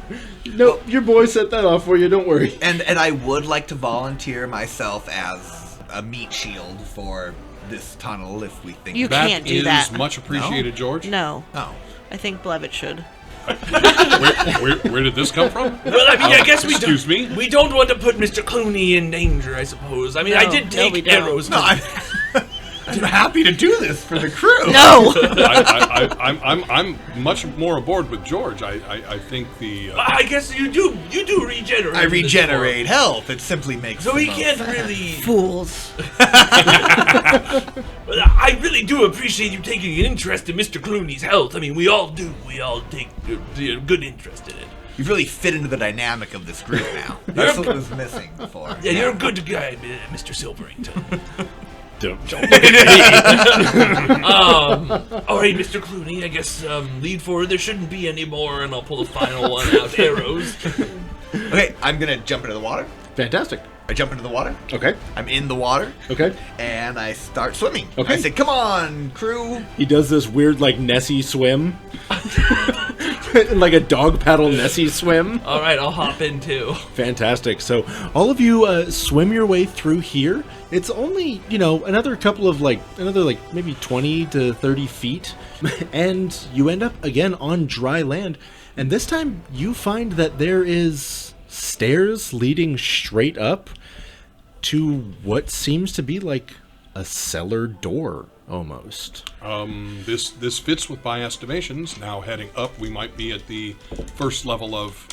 No, your boy set that off for you, don't worry. And I would like to volunteer myself as a meat shield for this tunnel if we think You That can't do is that. much appreciated, George. No. Oh. I think Blevett should. Where did this come from? Well, I mean, I guess we Excuse don't. me? We don't want to put Mr. Clooney in danger, I suppose. I mean, I No, did no, take we don't. arrows. No, I'm happy to do this for the crew. No! I'm much more aboard with George. I think the I guess you do regenerate. I in this regenerate health. It simply makes form. So the he most can't sense. really. Fools. Well, I really do appreciate you taking an interest in Mr. Clooney's health. I mean, we all do. We all take a good interest in it. You've really fit into the dynamic of this group now. That's what was missing before. Yeah, you're a good guy, Mr. Silvergington. Don't. All right, Mr. Clooney, I guess lead forward. There shouldn't be any more, and I'll pull the final one out. Arrows. Okay, I'm gonna jump into the water. Fantastic. I jump into the water. Okay. I'm in the water. Okay. And I start swimming. Okay. I say, "Come on, crew!" He does this weird, like, Nessie swim. Like a dog paddle Nessie swim. All right, I'll hop in too. Fantastic. So all of you swim your way through here. It's only, another couple of maybe 20 to 30 feet. And you end up again on dry land. And this time you find that there is stairs leading straight up to what seems to be like a cellar door almost. this fits with my estimations. Now heading up, we might be at the first level of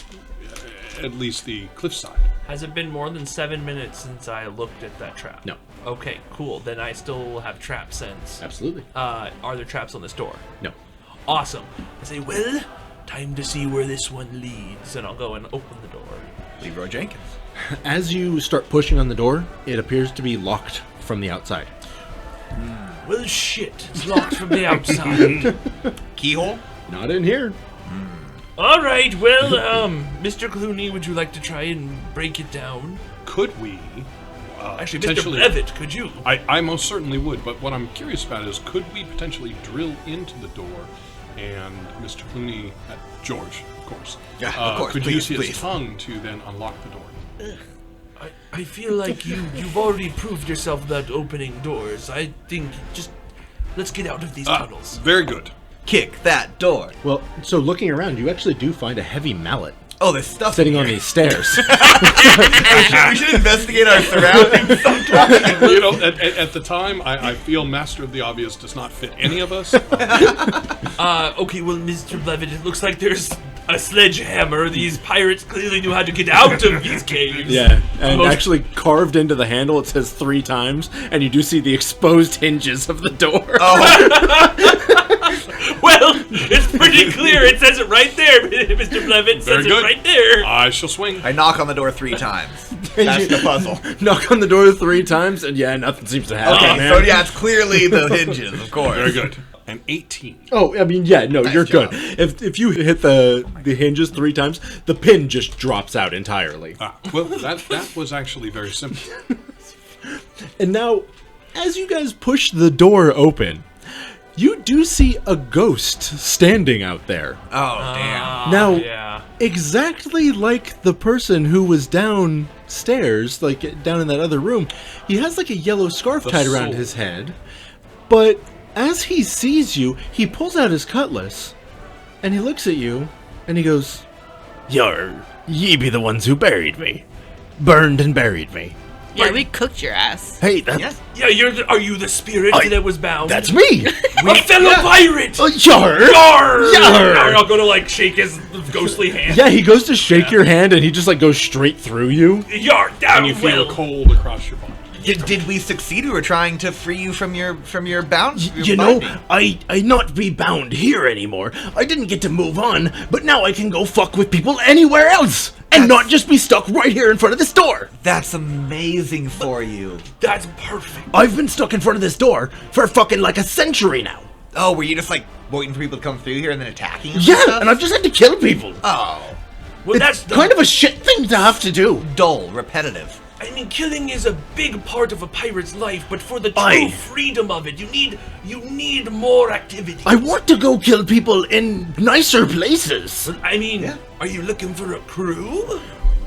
at least the cliffside. Has it been more than 7 minutes since I looked at that trap? No. Okay, cool. Then I still have trap sense. Absolutely. Are there traps on this door? No. Awesome. I say, well, time to see where this one leads, and I'll go and open the door. Leroy Jenkins. As you start pushing on the door, it appears to be locked from the outside. Well, shit. It's locked from the outside. Keyhole. Not in here. All right, well, Mr. Clooney, would you like to try and break it down? Could we? Actually, Mr. potentially- Levitt, could you? I most certainly would, but what I'm curious about is, could we potentially drill into the door and Mr. Clooney, George, of course, Yeah, of course, could please, use his please. tongue to then unlock the door? I feel like you've already proved yourself about opening doors. I think just let's get out of these tunnels. Very good. Kick that door. Well, so looking around, you actually do find a heavy mallet Oh, there's stuff sitting in on here. these stairs. We should investigate our surroundings sometime. At the time, I feel Master of the Obvious does not fit any of us. Okay, well, Mr. Levitt, it looks like there's a sledgehammer. These pirates clearly knew how to get out of these caves. Yeah, and Most- actually carved into the handle, it says 3 times, and you do see the exposed hinges of the door. Well, it's pretty clear. It says it right there, Mr. Levitt. It Very says good. it right there. I shall swing. I knock on the door 3 times. That's the puzzle. Knock on the door 3 times, and yeah, nothing seems to happen, Okay, man. so yeah, it's clearly the hinges, of course. Very good. An 18. Oh, I mean, yeah, no, Nice you're job. good. If you hit the hinges 3 times, the pin just drops out entirely. Well, that was actually very simple. And now, as you guys push the door open, you do see a ghost standing out there. Oh, damn. Now, Yeah. exactly like the person who was downstairs, like down in that other room, he has like a yellow scarf The tied around soul. his head. But as he sees you, he pulls out his cutlass and he looks at you and he goes, ye be the ones who buried me. Burned and buried me. Yeah, we cooked your ass. Hey, that's, Yes. Yeah, are you the spirit that was bound? that's me! a fellow pirate! Yar! Yarr! Yarr! I'll go to, like, shake his ghostly hand. Yeah, he goes to shake your hand and he just like goes straight through you. Yarr, down, And you feel well. cold across your body. Did we succeed? We were trying to free you from your bounds. You know, I not be bound here anymore. I didn't get to move on, but now I can go fuck with people anywhere else. and not just be stuck right here in front of this door. That's amazing for you. That's perfect. I've been stuck in front of this door for fucking like a century now. Oh, were you just like waiting for people to come through here and then attacking you? Yeah, and I've just had to kill people. Oh, Well, It's kind of a shit thing to have to do. dull, repetitive. I mean, killing is a big part of a pirate's life, but for the true Aye. freedom of it, you need more activity. I want to go kill people in nicer places. I mean, Yeah. are you looking for a crew?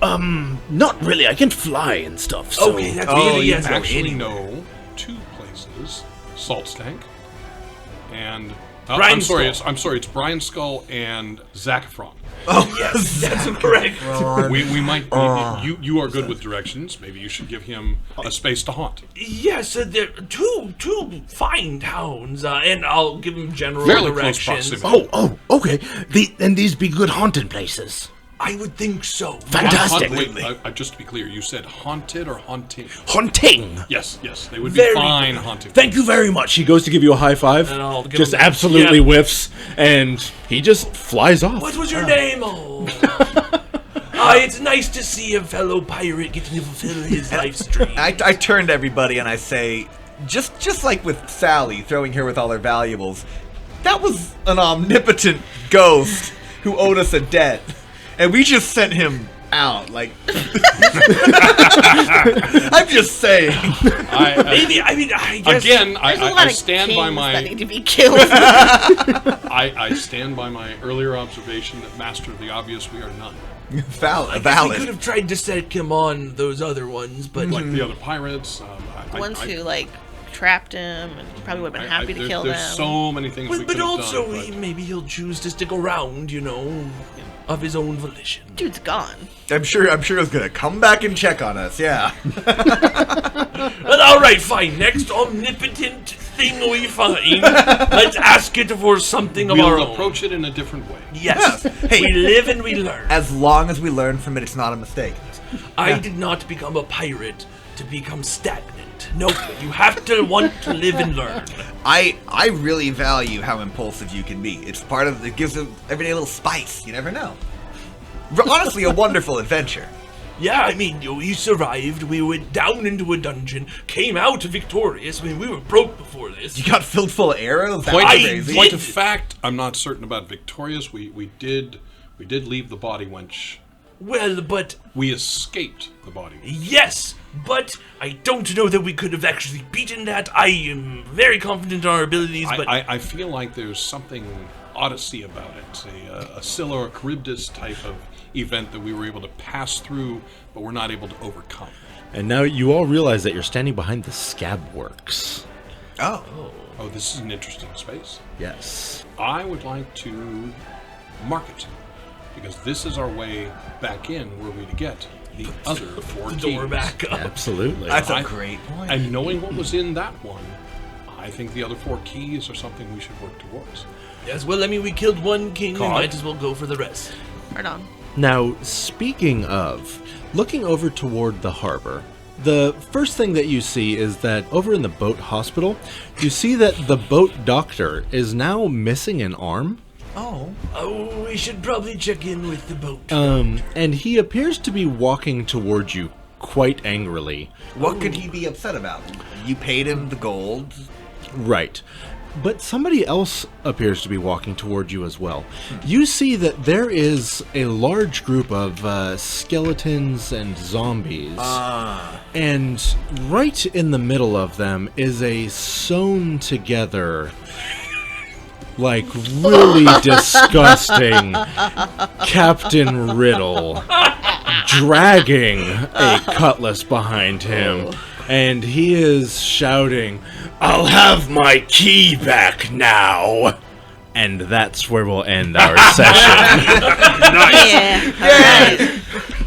Not really. I can fly and stuff. So. Okay, that's Oh, really you yes. Actually, anyway. know 2 places: Salt Stank and Brian I'm sorry, Skull. it's Brian Skull and Zacaffron. Oh, Yes, that's correct. We might you are good with directions. Maybe you should give him a space to haunt. Yes, they're two fine towns, and I'll give them general Fairly close directions. proximity. Okay. And these be good haunting places. I would think so. Fantastic. Wait, just to be clear, you said haunted or haunting? Haunting. Yes, they would be Very fine good. haunting. Thank you very much. He goes to give you a high five. And I'll give just him- absolutely yeah. whiffs, and he just flies off. What was your name? Oh. It's nice to see a fellow pirate getting to fulfill his life's dream. I turn to everybody and I say, just like with Sally throwing here with all her valuables, that was an omnipotent ghost who owed us a debt, and we just sent him out. Like, I'm just saying. Maybe, I guess... Again, There's a lot I of stand kings by that my need to be killed. I stand by my earlier observation that master of the obvious we are none. I guess we Valid. could have tried to set him on those other ones, but... Like the other pirates, The ones who like trapped him, and he probably would have been happy to kill there's them. so many things we But could have also, done. maybe he'll choose to stick around, of his own volition. Dude's gone. I'm sure he's gonna come back and check on us. Yeah. Well, all right, fine. Next omnipotent thing we find, let's ask it for something of our We'll own. approach it in a different way. Yes. Hey. We live and we learn. As long as we learn from it, it's not a mistake. I did not become a pirate to become stagnant. No, you have to want to live and learn. I really value how impulsive you can be. It's part of it gives an everyday little spice. You never know. Honestly, a wonderful adventure. Yeah, I mean, we survived. We went down into a dungeon, came out victorious. I mean, we were broke before this. You got filled full of arrows. That's Point, crazy. point of fact, I'm not certain about victorious. We did leave the body wench. Well, but We escaped the body wench. yes, but I don't know that we could have actually beaten that. I am very confident in our abilities, but I feel like there's something Odyssey about it, a Scylla or Charybdis type of event that we were able to pass through, but we're not able to overcome. And now you all realize that you're standing behind the scab works. Oh. Oh, this is an interesting space. Yes. I would like to mark it, because this is our way back in where we to get the other 4 the keys. door back up. Absolutely. That's a I- great point. And knowing what was in that one, I think the other 4 keys are something we should work towards. Yes, well, I mean, we killed one king. We Caught. might as well go for the rest. Right on. Now, speaking of, looking over toward the harbor, the first thing that you see is that over in the boat hospital, you see that the boat doctor is now missing an arm. Oh. Oh, we should probably check in with the boat. And he appears to be walking towards you quite angrily. What could he be upset about? You paid him the gold. Right. But somebody else appears to be walking toward you as well. You see that there is a large group of skeletons and zombies. And right in the middle of them is a sewn together, like really disgusting Captain Riddle dragging a cutlass behind him. And he is shouting, "I'll have my key back now!" And that's where we'll end our session. Yeah. Alright.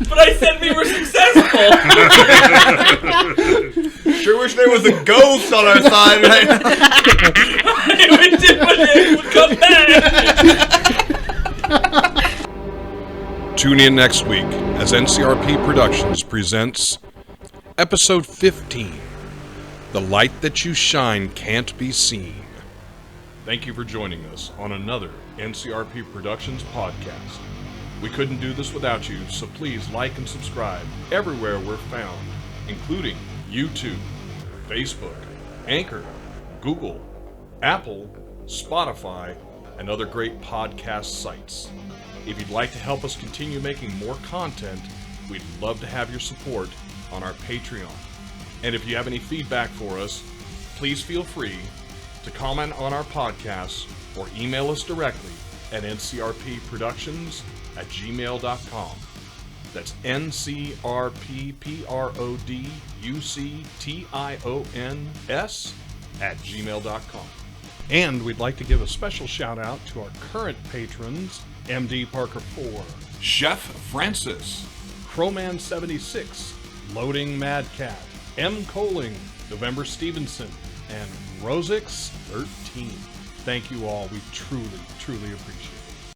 But I said we were successful. Sure wish there was a ghost on our side right now. I would come back. Tune in next week as NCRP Productions presents Episode 15, The Light That You Shine Can't Be Seen. Thank you for joining us on another NCRP Productions podcast. We couldn't do this without you, so please like and subscribe everywhere we're found, including YouTube, Facebook, Anchor, Google, Apple, Spotify, and other great podcast sites. If you'd like to help us continue making more content, we'd love to have your support on our Patreon. And if you have any feedback for us, please feel free to comment on our podcasts or email us directly at ncrpproductions@gmail.com. That's ncrpproductions@gmail.com. And we'd like to give a special shout out to our current patrons, MD Parker 4, Chef Francis, Crowman76, Loading Madcat, M. Coling, November Stevenson, and Rosix13. Thank you all. We truly, truly appreciate it.